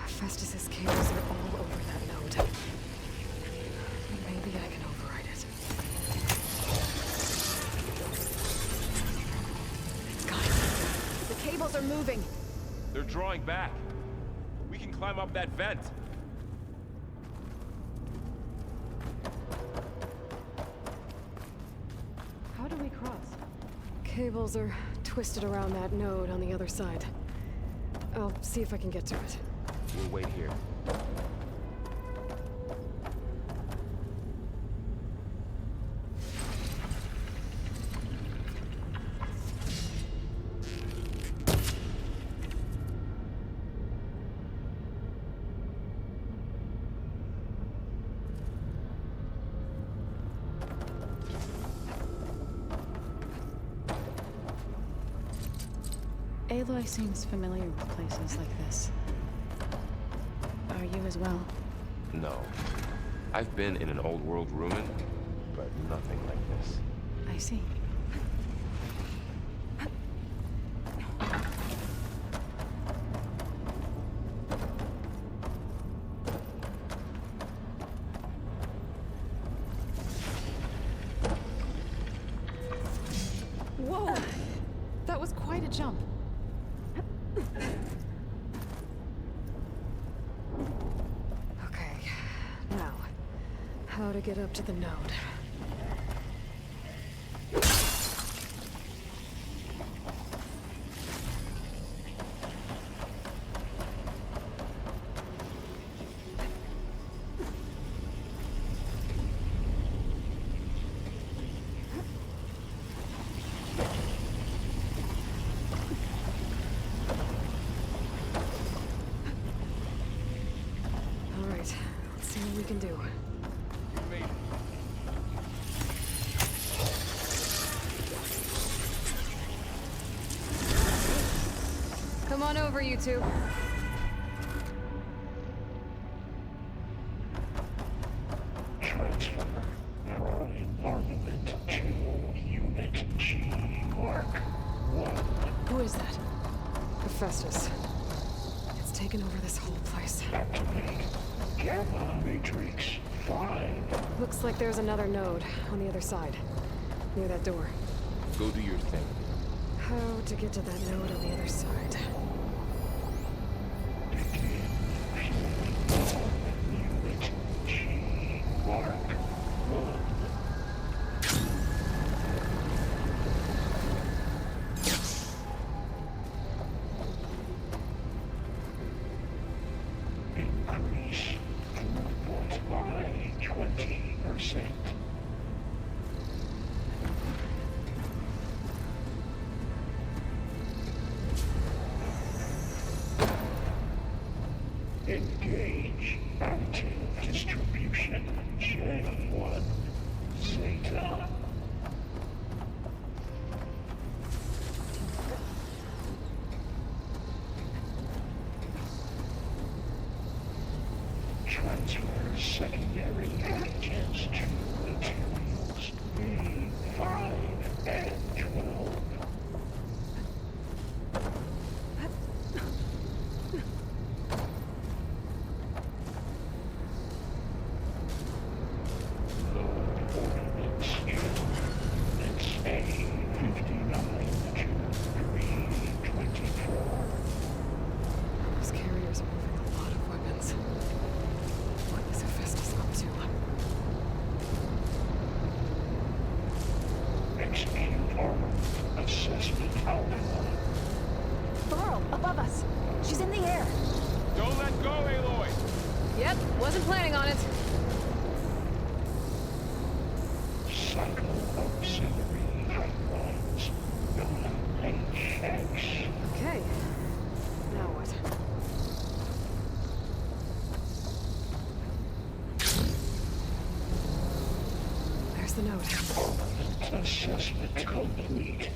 Festus's cables are all over that node. Maybe I can override it. Guys, the cables are moving. They're drawing back. We can climb up that vent. How do we cross? Cables are twisted around that node on the other side. I'll see if I can get to it. We'll wait here. Aloy seems familiar with places like this. Are you as well? No. I've been in an old world ruin, but nothing like this. I see. Whoa! That was quite a jump. Okay, now, how to get up to the node. All right, let's see what we can do. Come on over, you two. Who is that? Hephaestus. It's taken over this whole place. Gamma Matrix 5. Looks like there's another node on the other side, near that door. Go do your thing. How to get to that node on the other side? increase throughput by 20%. Engage active distribution. J1 Zeta. Transfer secondary actions to materials A5 and 12. Those carriers are moving a lot of weapons. What is Hephaestus up to? Execute armor assessment alpha. Burrow, above us. She's in the air. Don't let go, Aloy! Yep, wasn't planning on it. Cycle auxiliary pipelines. HX. Okay. Now what? There's the note. Assessment complete.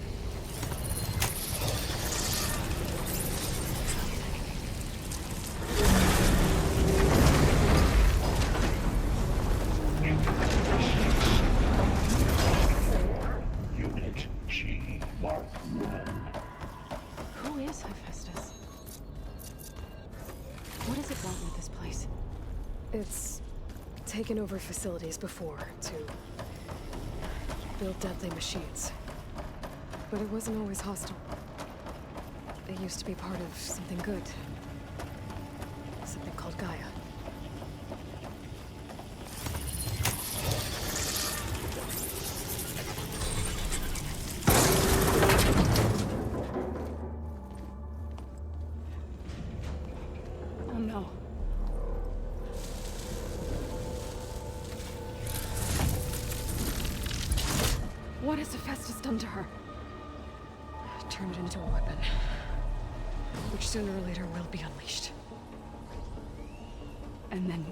Unit G Mark 1. Who is Hephaestus? What does it want with this place? It's taken over facilities before to build deadly machines. But it wasn't always hostile. It used to be part of something good. Something called Gaia. Oh no. What has Hephaestus done to her? Turn it into a weapon. Which sooner or later will be unleashed. And then,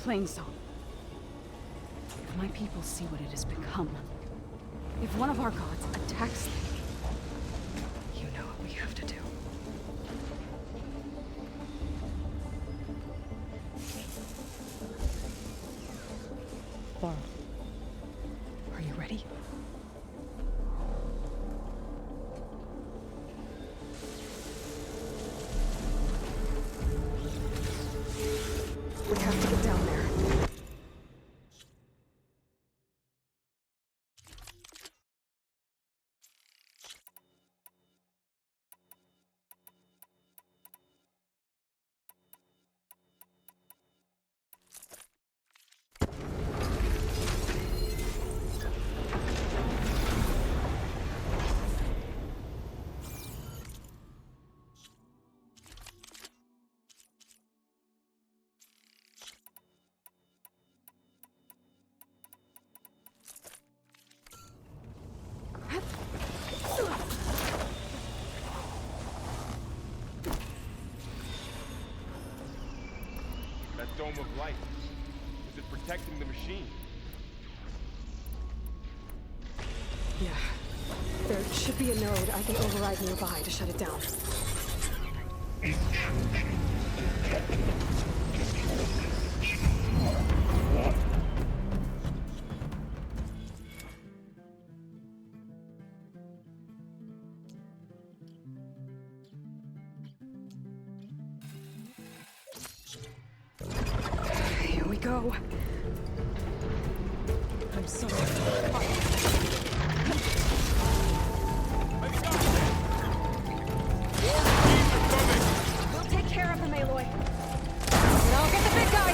Plainsong. If my people see what it has become, if one of our gods attacks them, you know what we have to do. Laurel, are you ready? We have to get down there. That dome of light. Is it protecting the machine? Yeah. There should be a node I can override nearby to shut it down. Here we go. I'm sorry. We'll take care of him, Aloy. And I'll get the big guy.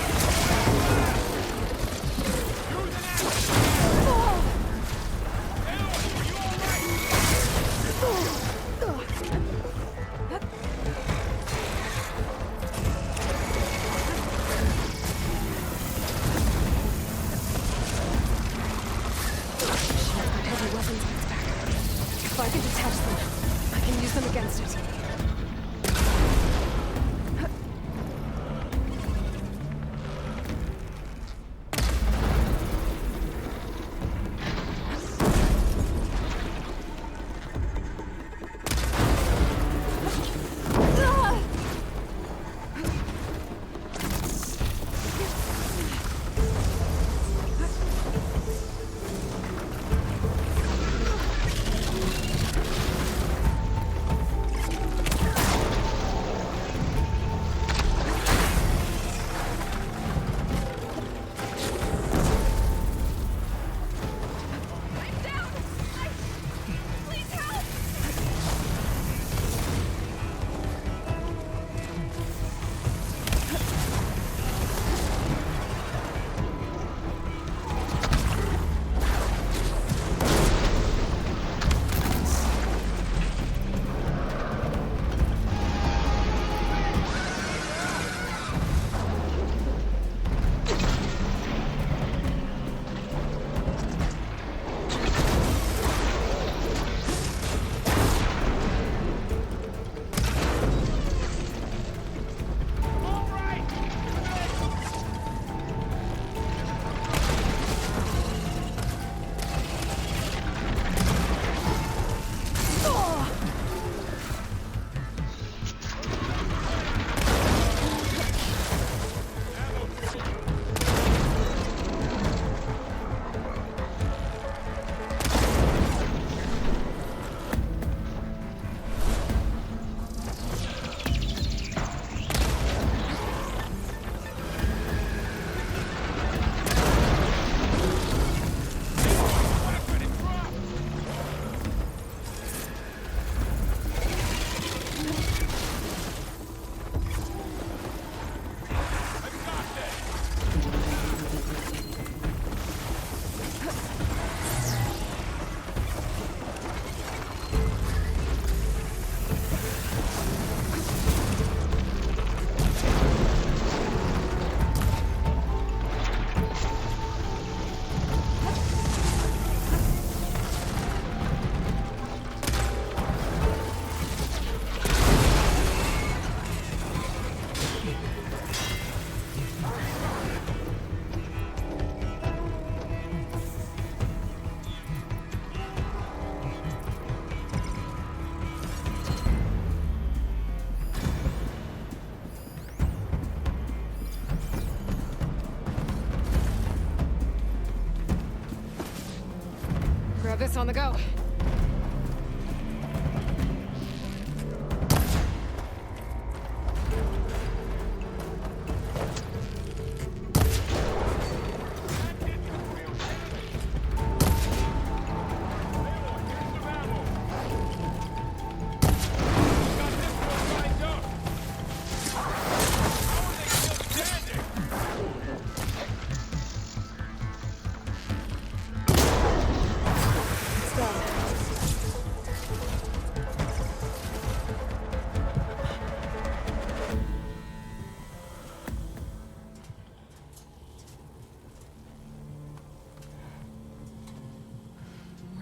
this on the go.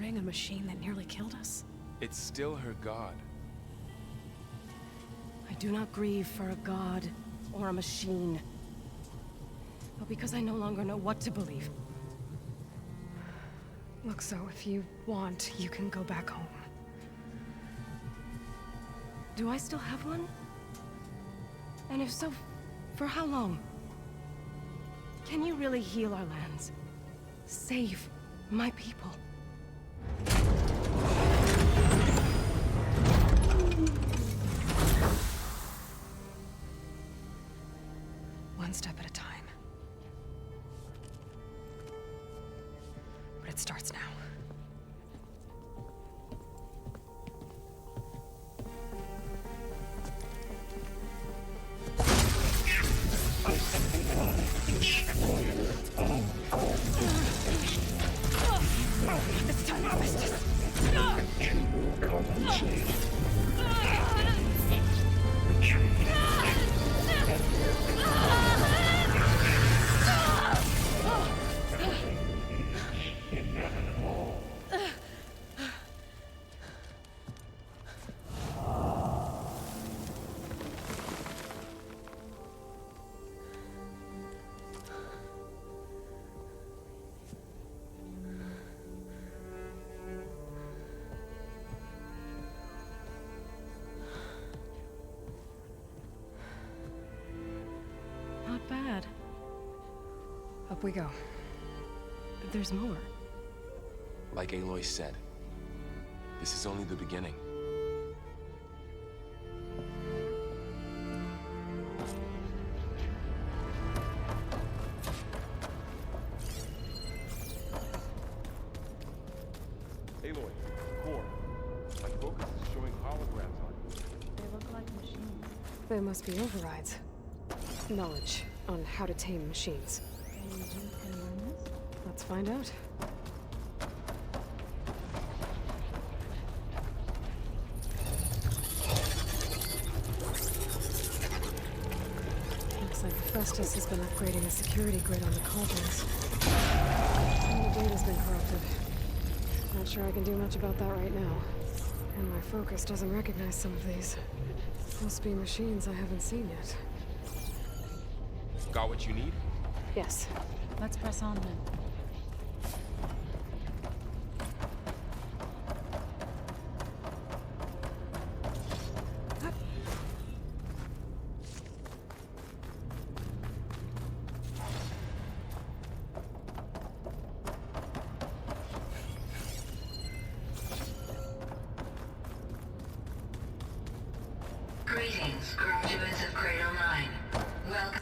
A machine that nearly killed us? It's still her god. I do not grieve for a god or a machine, but because I no longer know what to believe. Look, so if you want, you can go back home. Do I still have one? And if so, for how long? Can you really heal our lands? Save my people? One step at a time. But it starts now. It's time to harvest this. Not bad. Up we go. But there's more. Like Aloy said, this is only the beginning. Aloy, Core. My focus is showing holograms on you. They look like machines. They must be overrides. Knowledge on how to tame machines. And you can learn this? Let's find out. Looks like Festus has been upgrading the security grid on the cauldrons. All the data's been corrupted. Not sure I can do much about that right now. And my focus doesn't recognize some of these. Must be machines I haven't seen yet. Got what you need? Yes. Let's press on then. Greetings, graduates of Cradle 9. Welcome.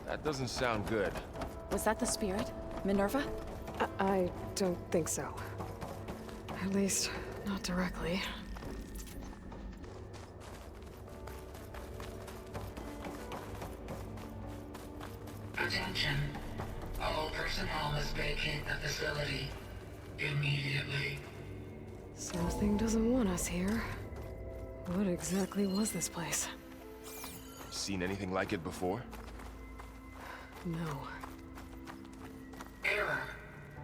That doesn't sound good. Was that the spirit? Minerva? I don't think so. At least, not directly. Attention. All personnel must vacate the facility immediately. Something doesn't want us here. What exactly was this place? Seen anything like it before? No. Error.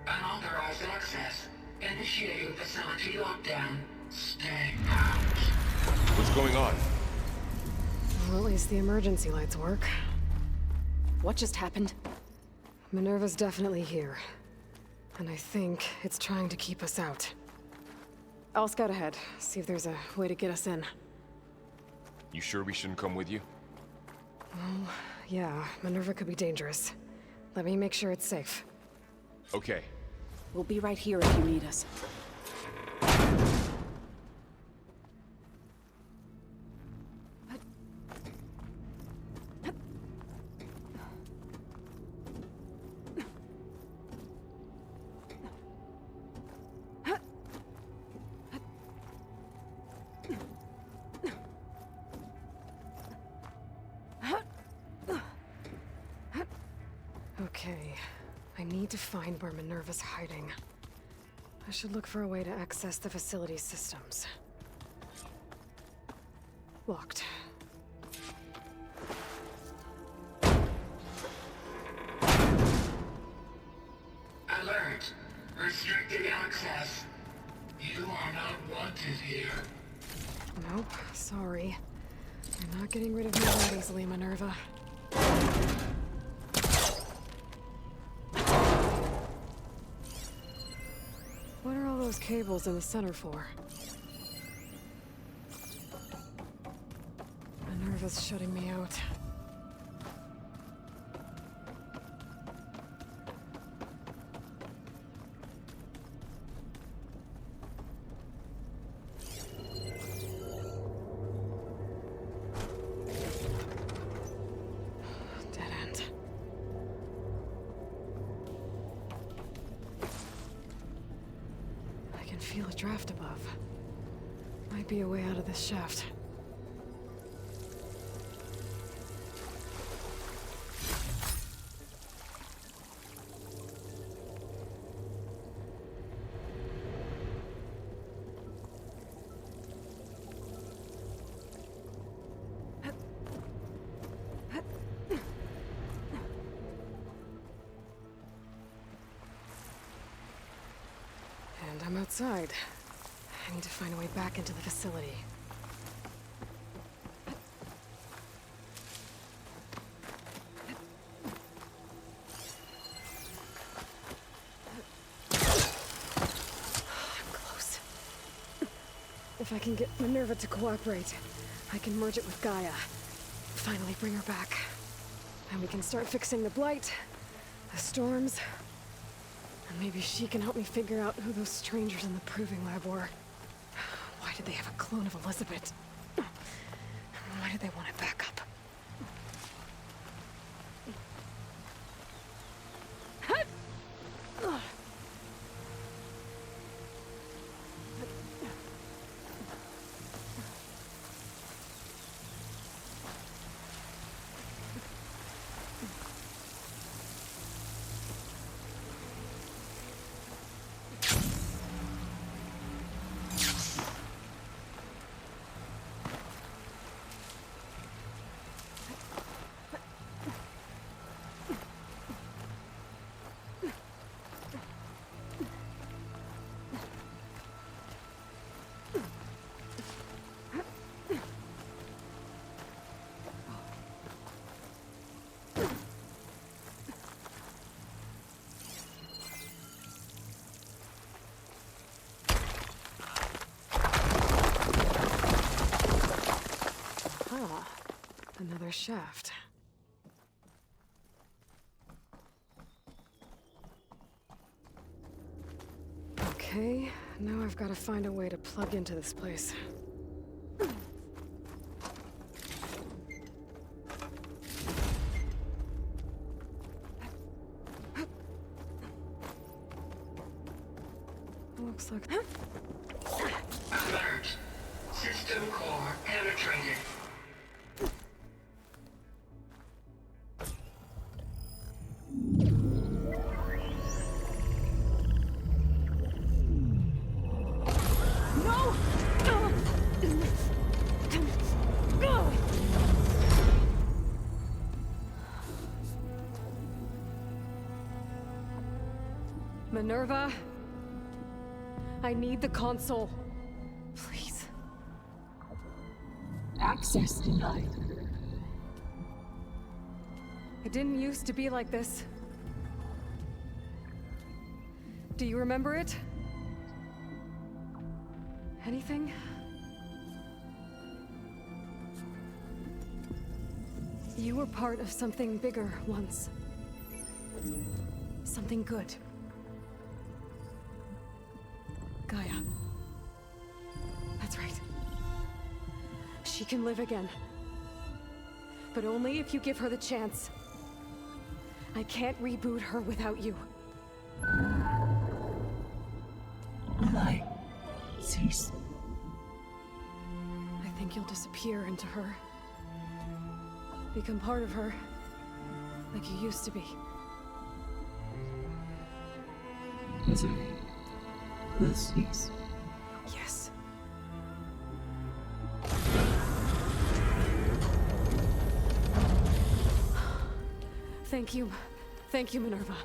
Unauthorized access. Initiating facility lockdown. Stay out. What's going on? Well, at least the emergency lights work. What just happened? Minerva's definitely here. And I think it's trying to keep us out. I'll scout ahead, see if there's a way to get us in. You sure we shouldn't come with you? Well, yeah, Minerva could be dangerous. Let me make sure it's safe. Okay. We'll be right here if you need us. Okay, I need to find where Minerva's hiding. I should look for a way to access the facility's systems. Locked. Alert. Restricted access. You are not wanted here. Nope, sorry. You're not getting rid of me that easily, Minerva. What are all those cables in the center for? Minerva's shutting me out. Dead end. I can feel a draft above. Might be a way out of this shaft. And I'm outside. I need to find a way back into the facility. I'm close. If I can get Minerva to cooperate, I can merge it with Gaia. Finally bring her back. And we can start fixing the Blight, the storms, and maybe she can help me figure out who those strangers in the proving lab were. Why did they have a clone of Elizabeth? Why did they want it back up? Another shaft. Okay, now I've got to find a way to plug into this place. Looks like... Alert. System core penetrated. Minerva, I need the console. Please. Access denied. It didn't used to be like this. Do you remember it? Anything? You were part of something bigger once. Something good. Gaia. That's right. She can live again. But only if you give her the chance. I can't reboot her without you. Light. Cease. I think you'll disappear into her. Become part of her. Like you used to be. Misery. Will cease. Yes. Thank you. Thank you, Minerva.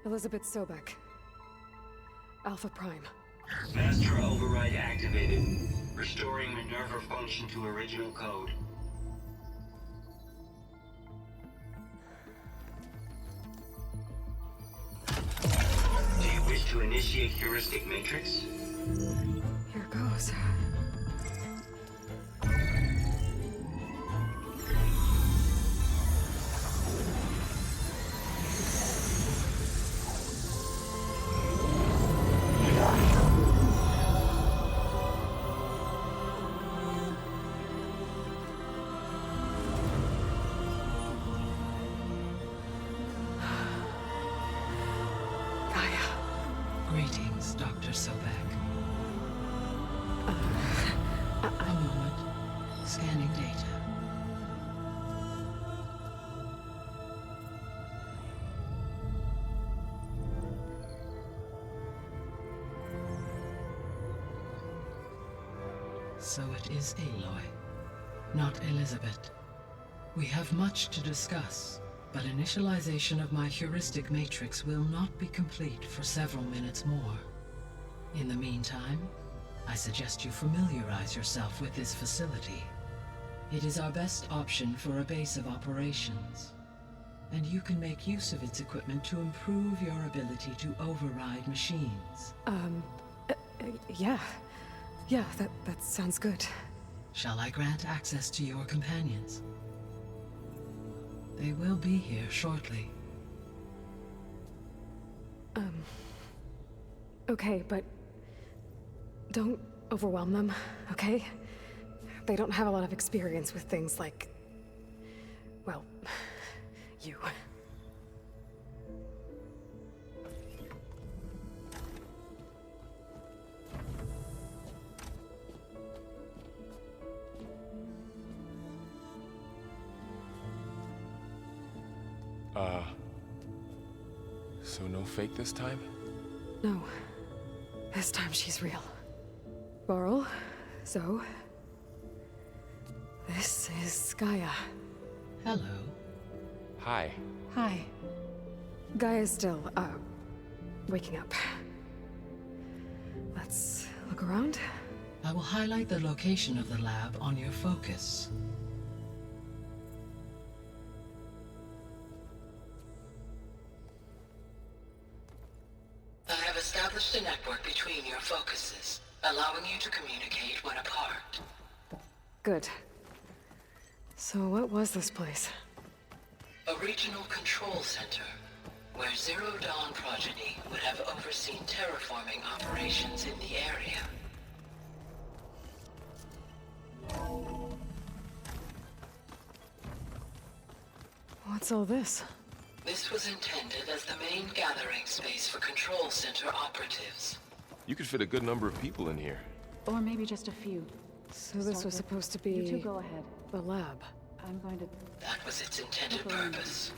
Elizabeth Sobek. Alpha Prime. Master override activated. Restoring Minerva function to original code. Do you wish to initiate heuristic matrix? Here goes. Greetings, Dr. Sobek. A moment. Scanning data. So it is Aloy, not Elizabeth. We have much to discuss, but initialization of my heuristic matrix will not be complete for several minutes more. In the meantime, I suggest you familiarize yourself with this facility. It is our best option for a base of operations, and you can make use of its equipment to improve your ability to override machines. Yeah. Yeah, that sounds good. Shall I grant access to your companions? They will be here shortly. Okay, but don't overwhelm them, okay? They don't have a lot of experience with things like, well, you. So no fake this time? No. This time she's real. Varl, Zoe. This is Gaia. Hello. Hi. Hi. Gaia's still, waking up. Let's look around. I will highlight the location of the lab on your focus. I have established a network between your focuses, allowing you to communicate when apart. Good. So what was this place? A regional control center, where Zero Dawn progeny would have overseen terraforming operations in the area. What's all this? This was intended as the main gathering space for control center operatives. You could fit a good number of people in here. Or maybe just a few. So this was supposed to be... You two go ahead. The lab. I'm going to... That was its intended purpose.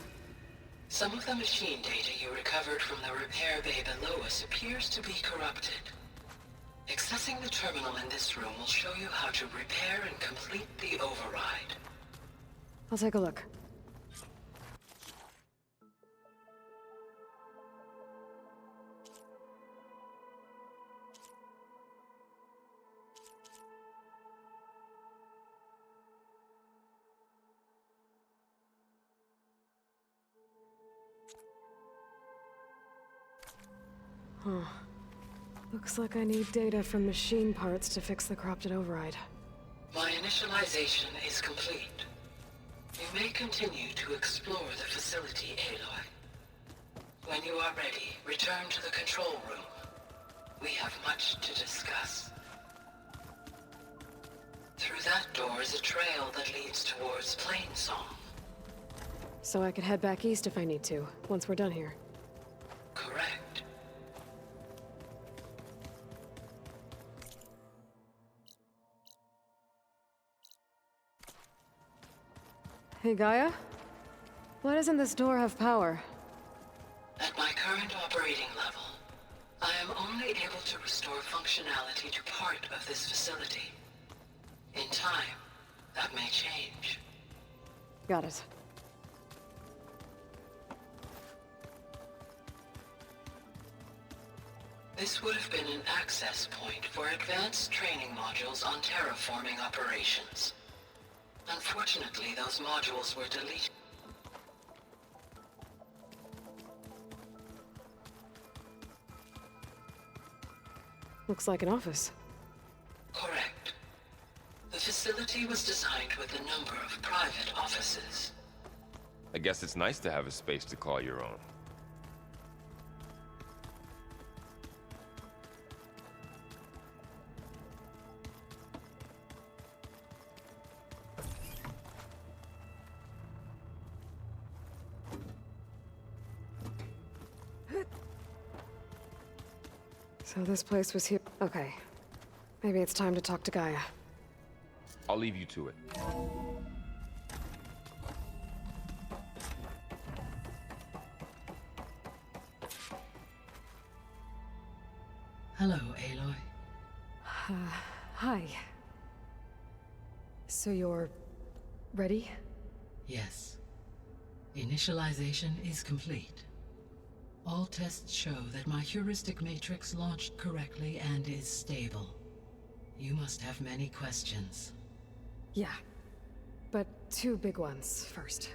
Some of the machine data you recovered from the repair bay below us appears to be corrupted. Accessing the terminal in this room will show you how to repair and complete the override. I'll take a look. Huh. Looks like I need data from machine parts to fix the corrupted override. My initialization is complete. You may continue to explore the facility, Aloy. When you are ready, return to the control room. We have much to discuss. Through that door is a trail that leads towards Plainsong. So I could head back east if I need to, once we're done here. Correct. Hey, Gaia? Why doesn't this door have power? At my current operating level, I am only able to restore functionality to part of this facility. In time, that may change. Got it. This would have been an access point for advanced training modules on terraforming operations. Unfortunately, those modules were deleted. Looks like an office. Correct. The facility was designed with a number of private offices. I guess it's nice to have a space to call your own. So this place was here. Okay. Maybe it's time to talk to Gaia. I'll leave you to it. Hello, Aloy. Hi. So you're... ready? Yes. Initialization is complete. All tests show that my heuristic matrix launched correctly and is stable. You must have many questions. Yeah. But two big ones first.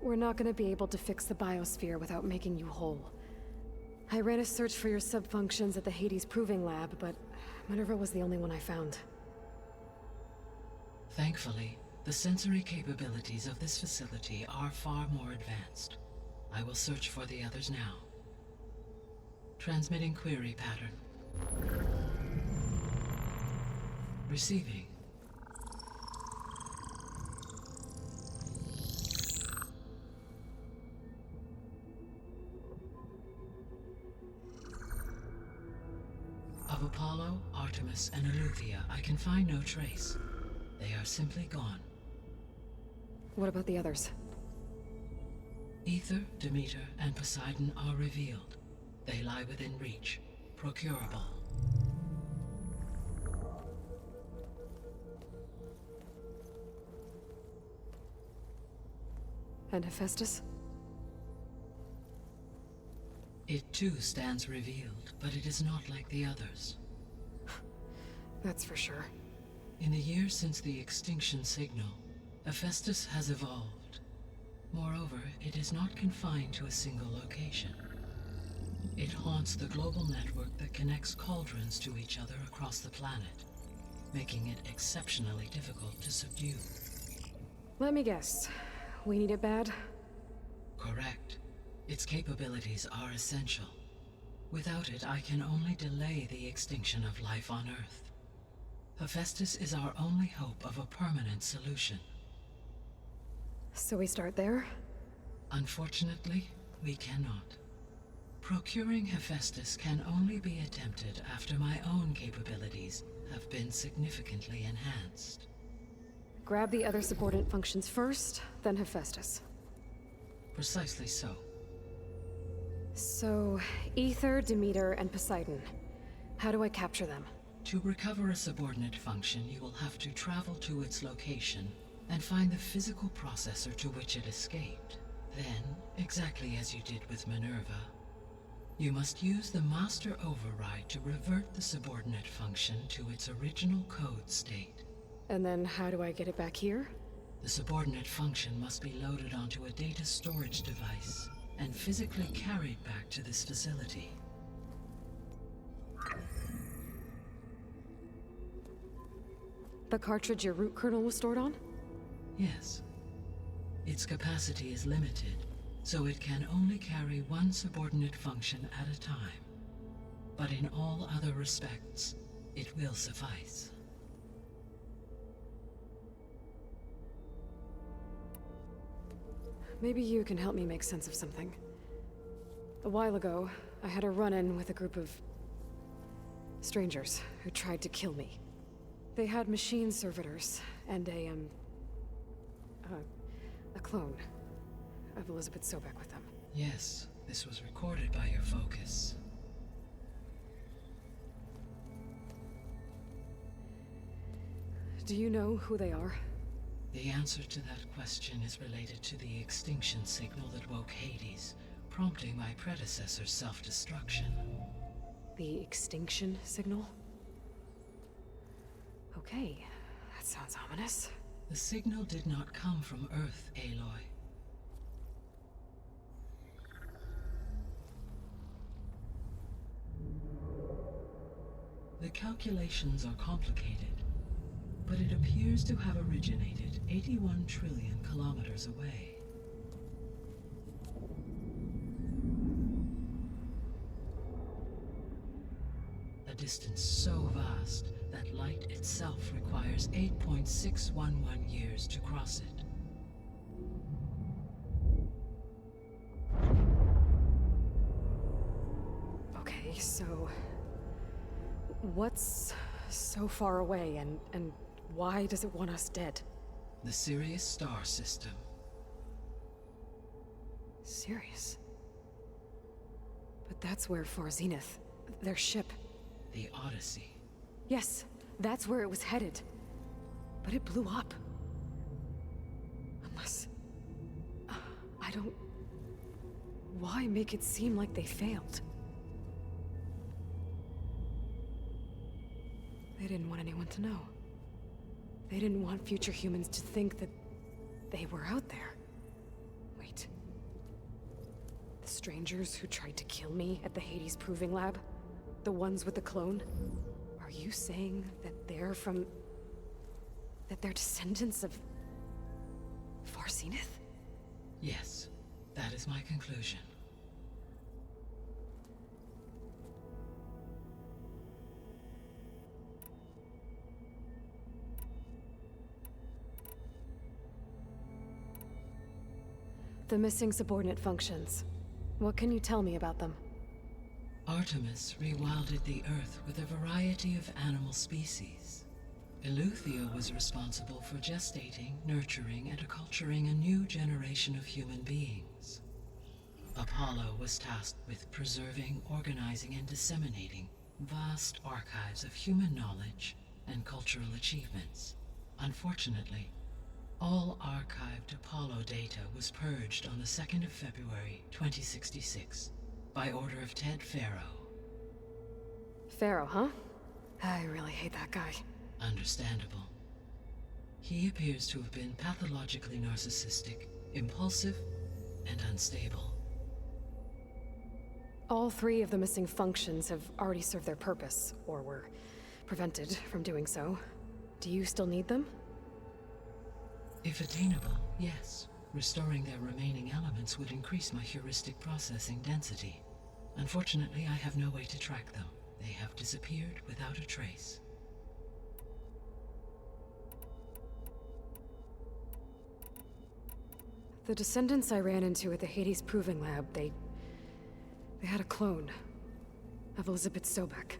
We're not gonna be able to fix the biosphere without making you whole. I ran a search for your subfunctions at the Hades Proving Lab, but Minerva was the only one I found. Thankfully, the sensory capabilities of this facility are far more advanced. I will search for the others now. Transmitting query pattern. Receiving. Of Apollo, Artemis, and Eleuthia, I can find no trace. They are simply gone. What about the others? Ether, Demeter, and Poseidon are revealed. They lie within reach, procurable. And Hephaestus? It too stands revealed, but it is not like the others. That's for sure. In the years since the extinction signal, Hephaestus has evolved. Moreover, it is not confined to a single location. It haunts the global network that connects cauldrons to each other across the planet, making it exceptionally difficult to subdue. Let me guess. We need it bad? Correct. Its capabilities are essential. Without it, I can only delay the extinction of life on Earth. Hephaestus is our only hope of a permanent solution. So we start there? Unfortunately, we cannot. Procuring Hephaestus can only be attempted after my own capabilities have been significantly enhanced. Grab the other subordinate functions first, then Hephaestus. Precisely so. So, Ether, Demeter, and Poseidon. How do I capture them? To recover a subordinate function, you will have to travel to its location and find the physical processor to which it escaped. Then, exactly as you did with Minerva, you must use the Master Override to revert the subordinate function to its original code state. And then how do I get it back here? The subordinate function must be loaded onto a data storage device and physically carried back to this facility. The cartridge your root kernel was stored on? Yes. Its capacity is limited, so it can only carry one subordinate function at a time. But in all other respects, it will suffice. Maybe you can help me make sense of something. A while ago, I had a run-in with a group of strangers who tried to kill me. They had machine servitors and a clone of Elizabeth Sobek with them. Yes, this was recorded by your focus. Do you know who they are? The answer to that question is related to the extinction signal that woke Hades, prompting my predecessor's self-destruction. The extinction signal? Okay, that sounds ominous. The signal did not come from Earth, Aloy. The calculations are complicated, but it appears to have originated 81 trillion kilometers away. A distance so vast that light itself requires 8.611 years to cross it. Okay, so what's so far away and why does it want us dead? The Sirius star system. Sirius? But that's where Far Zenith, their ship. The Odyssey. Yes, that's where it was headed. But it blew up. Unless... I don't... Why make it seem like they failed? They didn't want anyone to know. They didn't want future humans to think that they were out there. Wait. The strangers who tried to kill me at the Hades Proving Lab? The ones with the clone? Are you saying that they're from... that they're descendants of... Far Zenith? Yes, that is my conclusion. The missing subordinate functions. What can you tell me about them? Artemis rewilded the Earth with a variety of animal species. Eleuthia was responsible for gestating, nurturing, and acculturating a new generation of human beings. Apollo was tasked with preserving, organizing, and disseminating vast archives of human knowledge and cultural achievements. Unfortunately, all archived Apollo data was purged on the 2nd of February, 2066, by order of Ted Faro. Faro, huh? I really hate that guy. Understandable. He appears to have been pathologically narcissistic, impulsive, and unstable. All 3 of the missing functions have already served their purpose, or were prevented from doing so. Do you still need them? If attainable, yes. Restoring their remaining elements would increase my heuristic processing density. Unfortunately, I have no way to track them. They have disappeared without a trace. The descendants I ran into at the Hades Proving Lab, they had a clone of Elizabeth Sobek.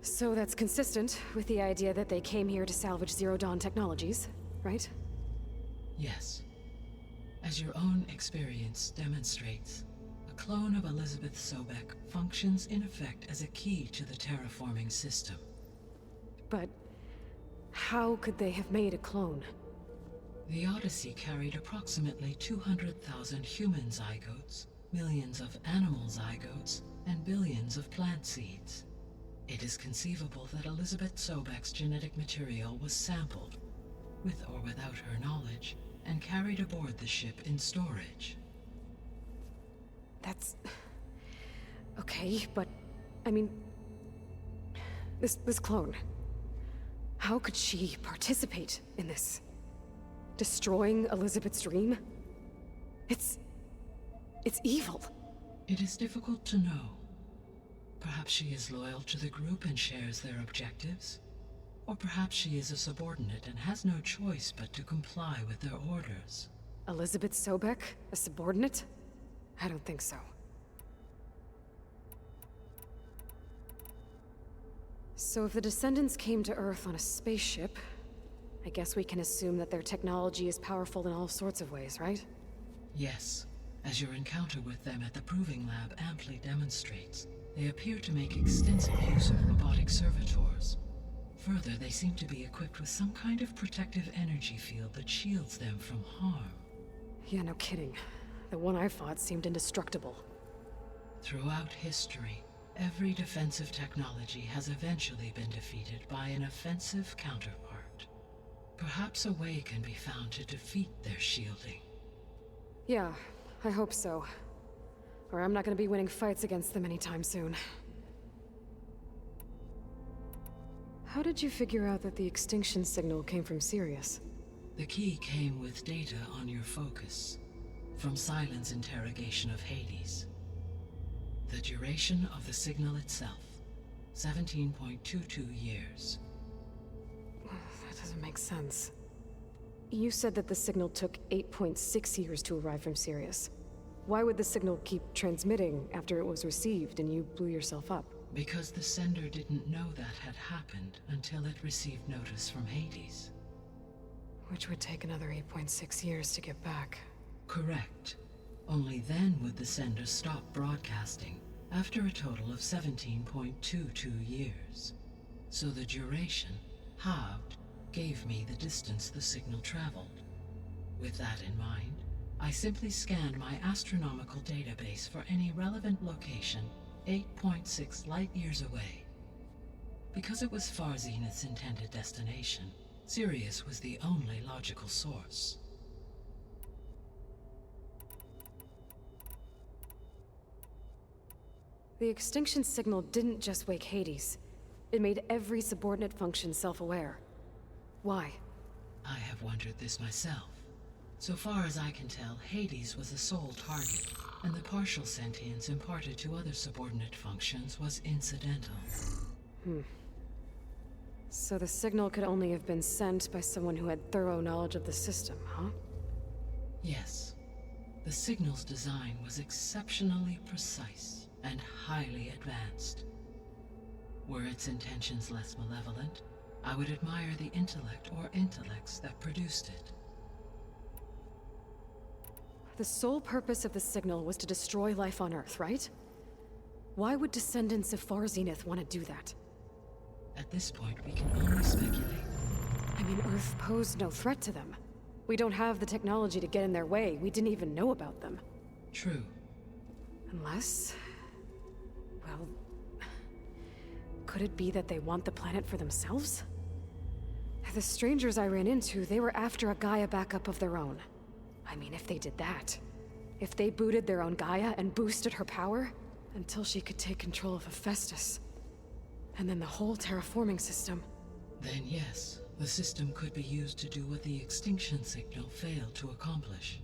So that's consistent with the idea that they came here to salvage Zero Dawn technologies, right? Yes. As your own experience demonstrates, A clone of Elizabeth Sobek functions in effect as a key to the terraforming system. But how could they have made a clone? The Odyssey carried approximately 200,000 human zygotes, millions of animal zygotes, and billions of plant seeds. It is conceivable that Elizabeth Sobek's genetic material was sampled, with or without her knowledge, and carried aboard the ship in storage. That's... okay, but... I mean... This clone... How could she participate in this? Destroying Elizabeth's dream? It's evil. It is difficult to know. Perhaps she is loyal to the group and shares their objectives. Or perhaps she is a subordinate and has no choice but to comply with their orders. Elizabeth Sobek? A subordinate? I don't think so. So if the Descendants came to Earth on a spaceship, I guess we can assume that their technology is powerful in all sorts of ways, right? Yes. As your encounter with them at the Proving Lab amply demonstrates, they appear to make extensive use of robotic servitors. Further, they seem to be equipped with some kind of protective energy field that shields them from harm. Yeah, no kidding. The one I fought seemed indestructible. Throughout history, every defensive technology has eventually been defeated by an offensive counterpart. Perhaps a way can be found to defeat their shielding. Yeah, I hope so. Or I'm not gonna be winning fights against them anytime soon. How did you figure out that the extinction signal came from Sirius? The key came with data on your focus, from Silent's interrogation of Hades. The duration of the signal itself, 17.22 years. That doesn't make sense. You said that the signal took 8.6 years to arrive from Sirius. Why would the signal keep transmitting after it was received and you blew yourself up? Because the sender didn't know that had happened until it received notice from Hades. Which would take another 8.6 years to get back. Correct. Only then would the sender stop broadcasting, after a total of 17.22 years. So the duration, halved, gave me the distance the signal traveled. With that in mind, I simply scanned my astronomical database for any relevant location 8.6 light-years away. Because it was Far Zenith's intended destination, Sirius was the only logical source. The extinction signal didn't just wake Hades. It made every subordinate function self-aware. Why? I have wondered this myself. So far as I can tell, Hades was the sole target, and the partial sentience imparted to other subordinate functions was incidental. So the signal could only have been sent by someone who had thorough knowledge of the system, huh? Yes. The signal's design was exceptionally precise and highly advanced. Were its intentions less malevolent, I would admire the intellect or intellects that produced it. The sole purpose of the signal was to destroy life on Earth, right? Why would descendants of Far Zenith want to do that? At this point, we can only speculate. I mean, Earth posed no threat to them. We don't have the technology to get in their way. We didn't even know about them. True. Unless... well... could it be that they want the planet for themselves? The strangers I ran into, they were after a Gaia backup of their own. I mean, if they did that... if they booted their own Gaia and boosted her power... until she could take control of Hephaestus. And then the whole terraforming system. Then yes, the system could be used to do what the extinction signal failed to accomplish.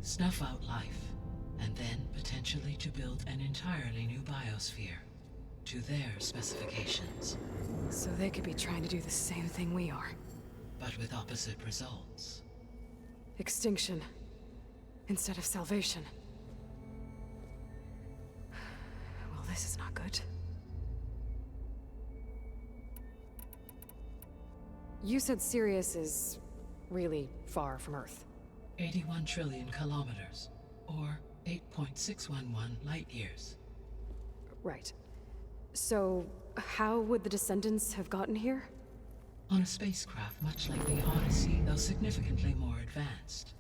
Snuff out life, and then potentially to build an entirely new biosphere. To their specifications. So they could be trying to do the same thing we are. But with opposite results. Extinction. Instead of salvation. Well, this is not good. You said Sirius is really far from Earth. 81 trillion kilometers, or 8.611 light years. Right. So, how would the Descendants have gotten here? On a spacecraft much like the Odyssey, though significantly more advanced.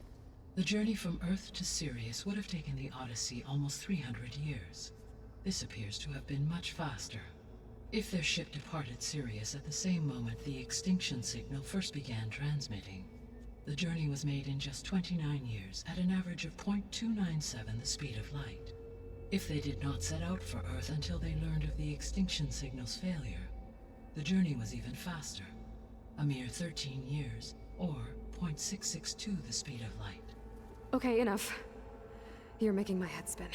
The journey from Earth to Sirius would have taken the Odyssey almost 300 years. This appears to have been much faster. If their ship departed Sirius at the same moment the extinction signal first began transmitting, the journey was made in just 29 years at an average of 0.297 the speed of light. If they did not set out for Earth until they learned of the extinction signal's failure, the journey was even faster, a mere 13 years, or 0.662 the speed of light. Okay, enough. You're making my head spin.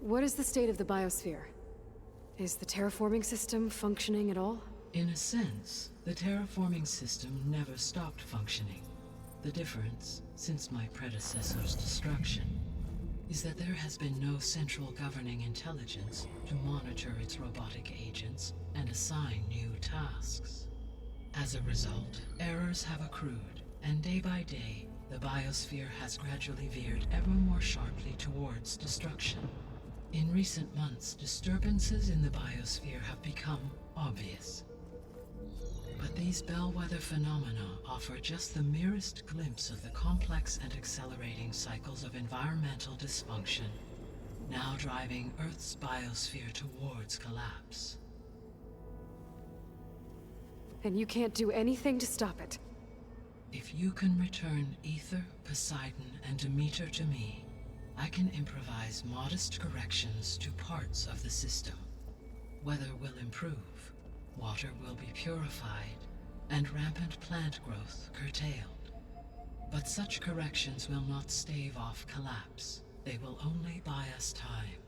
What is the state of the biosphere? Is the terraforming system functioning at all? In a sense, the terraforming system never stopped functioning. The difference, since my predecessor's destruction, is that there has been no central governing intelligence to monitor its robotic agents and assign new tasks. As a result, errors have accrued, and day by day, the biosphere has gradually veered ever more sharply towards destruction. In recent months, disturbances in the biosphere have become obvious. But these bellwether phenomena offer just the merest glimpse of the complex and accelerating cycles of environmental dysfunction, now driving Earth's biosphere towards collapse. And you can't do anything to stop it? If you can return Ether, Poseidon, and Demeter to me, I can improvise modest corrections to parts of the system. Weather will improve, water will be purified, and rampant plant growth curtailed. But such corrections will not stave off collapse. They will only buy us time.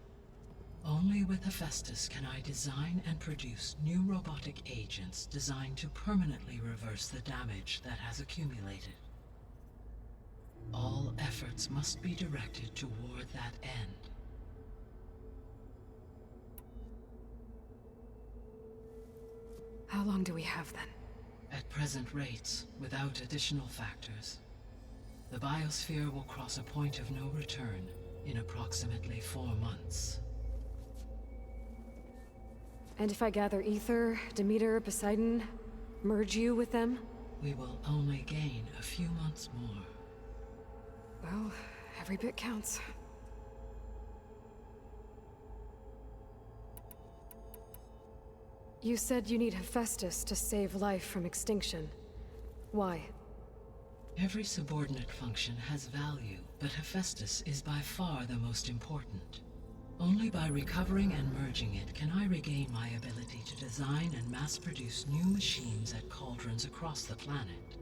Only with Hephaestus can I design and produce new robotic agents designed to permanently reverse the damage that has accumulated. All efforts must be directed toward that end. How long do we have then? At present rates, without additional factors, the biosphere will cross a point of no return in approximately 4 months. And if I gather Ether, Demeter, Poseidon, merge you with them? We will only gain a few months more. Well, every bit counts. You said you need Hephaestus to save life from extinction. Why? Every subordinate function has value, but Hephaestus is by far the most important. Only by recovering and merging it can I regain my ability to design and mass-produce new machines at cauldrons across the planet.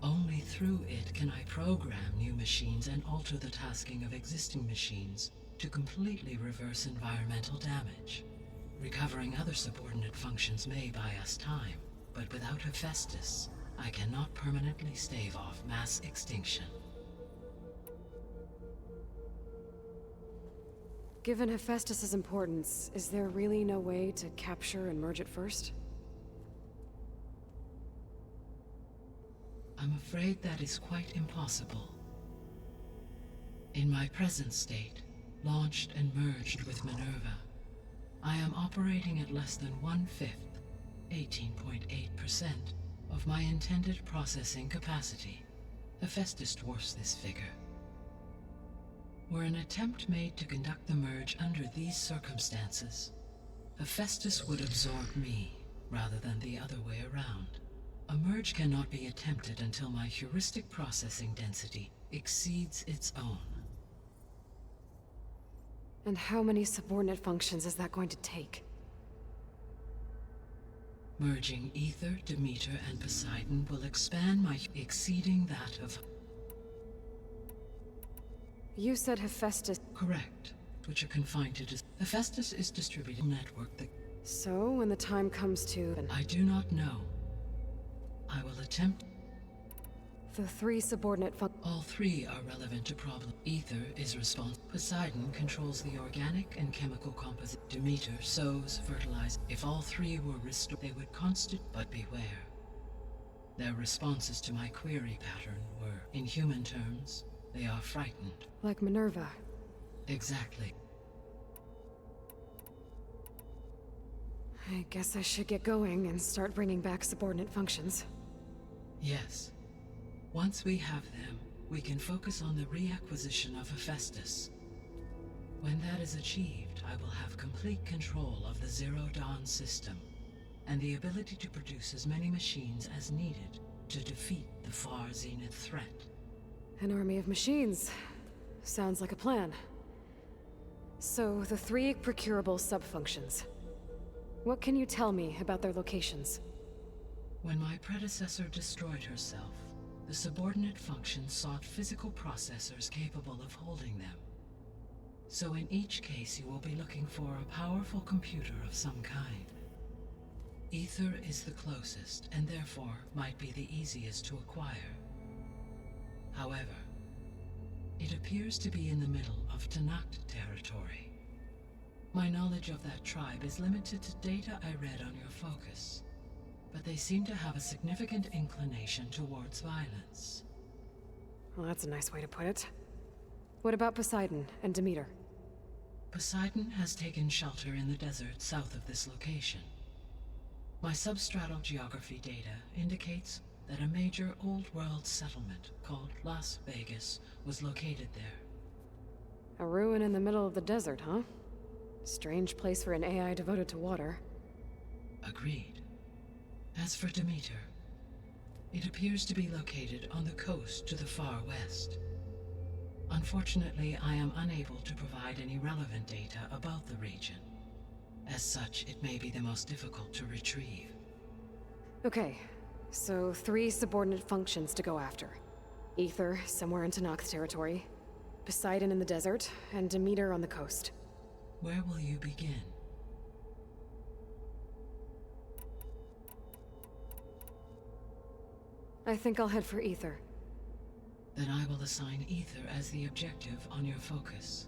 Only through it can I program new machines and alter the tasking of existing machines to completely reverse environmental damage. Recovering other subordinate functions may buy us time, but without Hephaestus, I cannot permanently stave off mass extinction. Given Hephaestus's importance, is there really no way to capture and merge it first? I'm afraid that is quite impossible. In my present state, launched and merged with Minerva, I am operating at less than 1/5, 18.8%, of my intended processing capacity. Hephaestus dwarfs this figure. Were an attempt made to conduct the merge under these circumstances, Hephaestus would absorb me, rather than the other way around. A merge cannot be attempted until my heuristic processing density exceeds its own. And how many subordinate functions is that going to take? Merging Ether, Demeter, and Poseidon will expand my exceeding that of... You said Hephaestus... Correct, which are confined to... Hephaestus is distributed network that... So, when the time comes to... I do not know. I will attempt... The 3 subordinate All 3 are relevant to problem. Ether is responsible. Poseidon controls the organic and chemical composite. Demeter sows, fertilizes. If all 3 were restored, they would constitute. But beware. Their responses to my query pattern were, in human terms, they are frightened. Like Minerva. Exactly. I guess I should get going and start bringing back subordinate functions. Yes. Once we have them, we can focus on the reacquisition of Hephaestus. When that is achieved, I will have complete control of the Zero Dawn system, and the ability to produce as many machines as needed to defeat the Far Zenith threat. An army of machines. Sounds like a plan. So, the 3 procurable sub-functions. What can you tell me about their locations? When my predecessor destroyed herself, the subordinate functions sought physical processors capable of holding them. So in each case you will be looking for a powerful computer of some kind. Ether is the closest, and therefore might be the easiest to acquire. However, it appears to be in the middle of Tenakth territory. My knowledge of that tribe is limited to data I read on your focus, but they seem to have a significant inclination towards violence. Well, that's a nice way to put it. What about Poseidon and Demeter? Poseidon has taken shelter in the desert south of this location. My substratal geography data indicates that a major old-world settlement called Las Vegas was located there. A ruin in the middle of the desert, huh? Strange place for an AI devoted to water. Agreed. As for Demeter, it appears to be located on the coast to the far west. Unfortunately, I am unable to provide any relevant data about the region. As such, it may be the most difficult to retrieve. Okay, so 3 subordinate functions to go after. Ether, somewhere in Tenakth territory, Poseidon in the desert, and Demeter on the coast. Where will you begin? I think I'll head for Ether. Then I will assign Ether as the objective on your focus.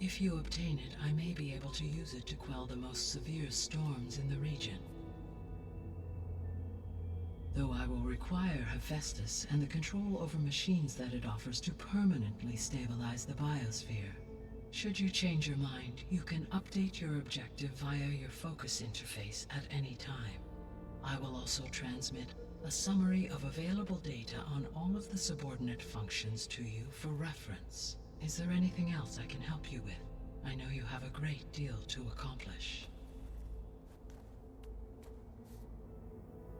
If you obtain it, I may be able to use it to quell the most severe storms in the region. Though I will require Hephaestus and the control over machines that it offers to permanently stabilize the biosphere. Should you change your mind, you can update your objective via your focus interface at any time. I will also transmit a summary of available data on all of the subordinate functions to you for reference. Is there anything else I can help you with? I know you have a great deal to accomplish.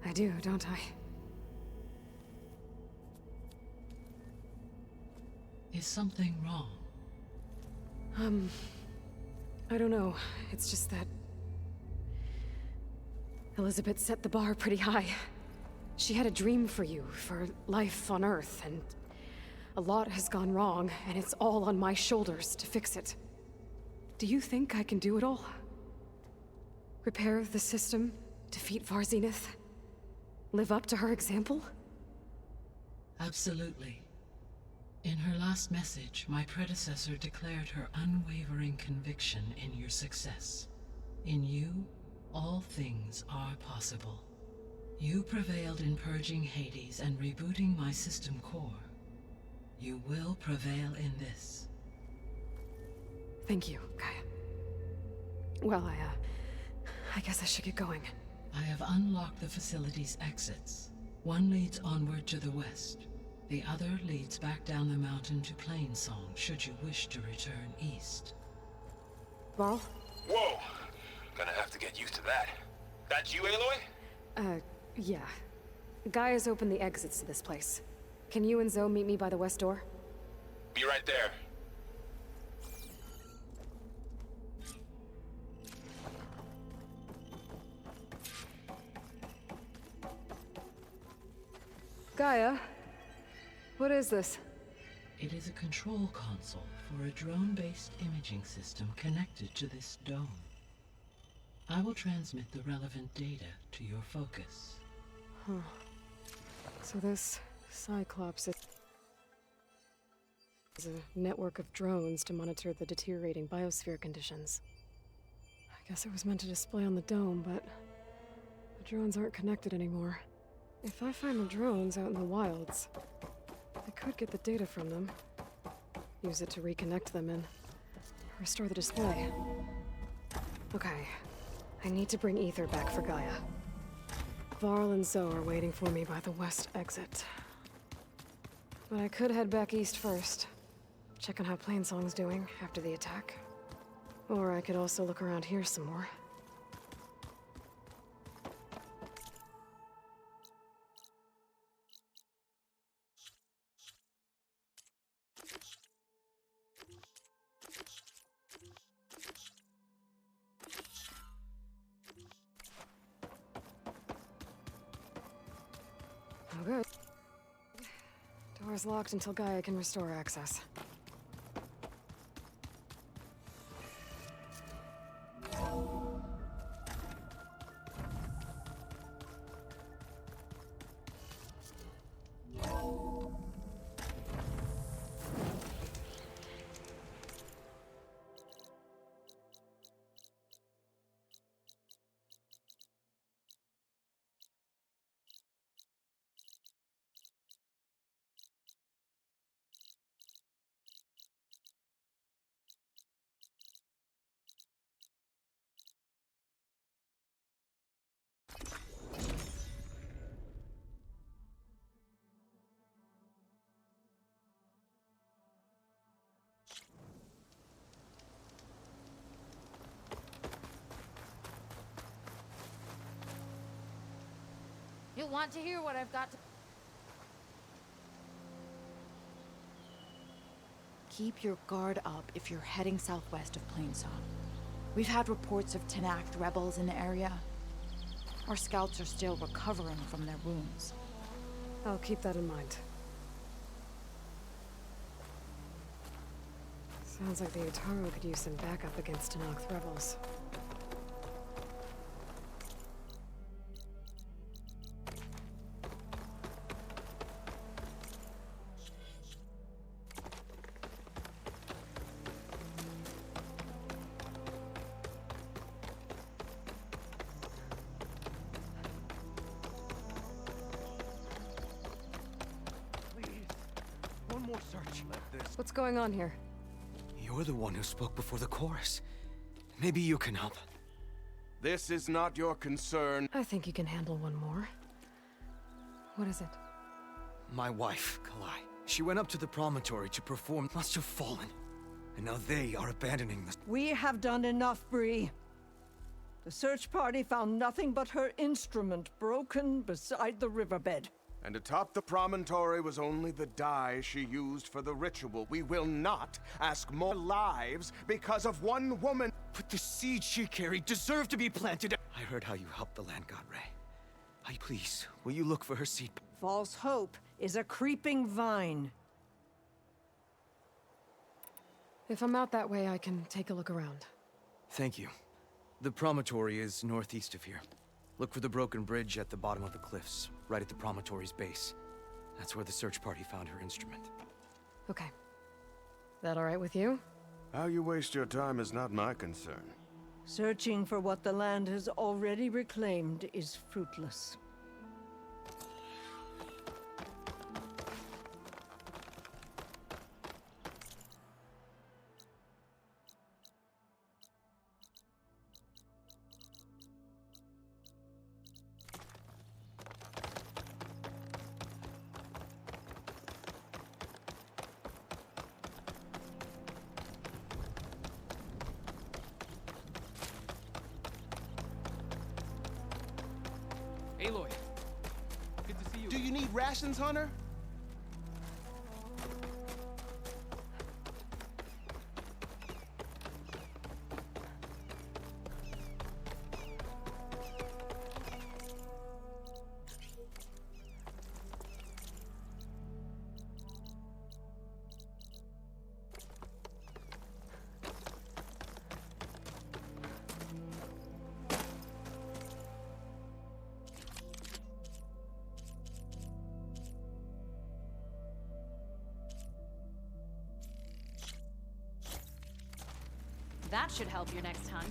I do, don't I? Is something wrong? I don't know. It's just that Elizabeth set the bar pretty high. She had a dream for you, for life on Earth, and a lot has gone wrong, and it's all on my shoulders to fix it. Do you think I can do it all? Repair the system, defeat Far Zenith, live up to her example? Absolutely. In her last message, my predecessor declared her unwavering conviction in your success. In you, all things are possible. You prevailed in purging Hades and rebooting my system core. You will prevail in this. Thank you, Gaia. Well, I guess I should get going. I have unlocked the facility's exits. One leads onward to the west. The other leads back down the mountain to Plainsong, should you wish to return east. Varl? Whoa! Gonna have to get used to that. That's you, Aloy? Yeah. Gaia's opened the exits to this place. Can you and Zoe meet me by the west door? Be right there. Gaia? What is this? It is a control console for a drone-based imaging system connected to this dome. I will transmit the relevant data to your focus. Huh. So this Cyclops is a network of drones to monitor the deteriorating biosphere conditions. I guess it was meant to display on the dome, but the drones aren't connected anymore. If I find the drones out in the wilds, I could get the data from them, use it to reconnect them and restore the display. Okay, I need to bring Ether back for Gaia. Varl and Zoe are waiting for me by the west exit. But I could head back east first, check on how Plainsong's doing after the attack. Or I could also look around here some more. Oh, good. Door's locked until Gaia can restore access. You'll want to hear what I've got to... Keep your guard up if you're heading southwest of Plainsong. We've had reports of Tenakth rebels in the area. Our scouts are still recovering from their wounds. I'll keep that in mind. Sounds like the Utaro could use some backup against Tenakth rebels. One more search. What's going on here? You're the one who spoke before the chorus. Maybe you can help. This is not your concern. I think you can handle one more. What is it? My wife, Kalai. She went up to the promontory to perform, must have fallen. And now they are abandoning the... We have done enough, Bree. The search party found nothing but her instrument broken beside the riverbed. And atop the promontory was only the dye she used for the ritual. We will not ask more lives because of one woman. But the seed she carried deserved to be planted. I heard how you helped the land god Ray. Please, will you look for her seed? False hope is a creeping vine. If I'm out that way, I can take a look around. Thank you. The promontory is northeast of here. Look for the broken bridge at the bottom of the cliffs, right at the promontory's base. That's where the search party found her instrument. Okay. That all right with you? How you waste your time is not my concern. Searching for what the land has already reclaimed is fruitless. Aloy, good to see you. Do you need rations, Hunter? That should help your next hunt.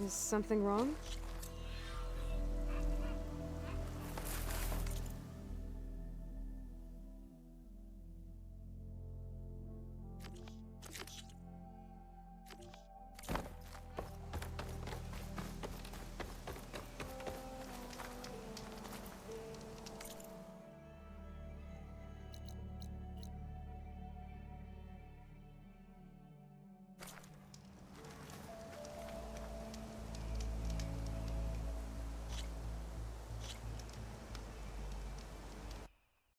Is something wrong?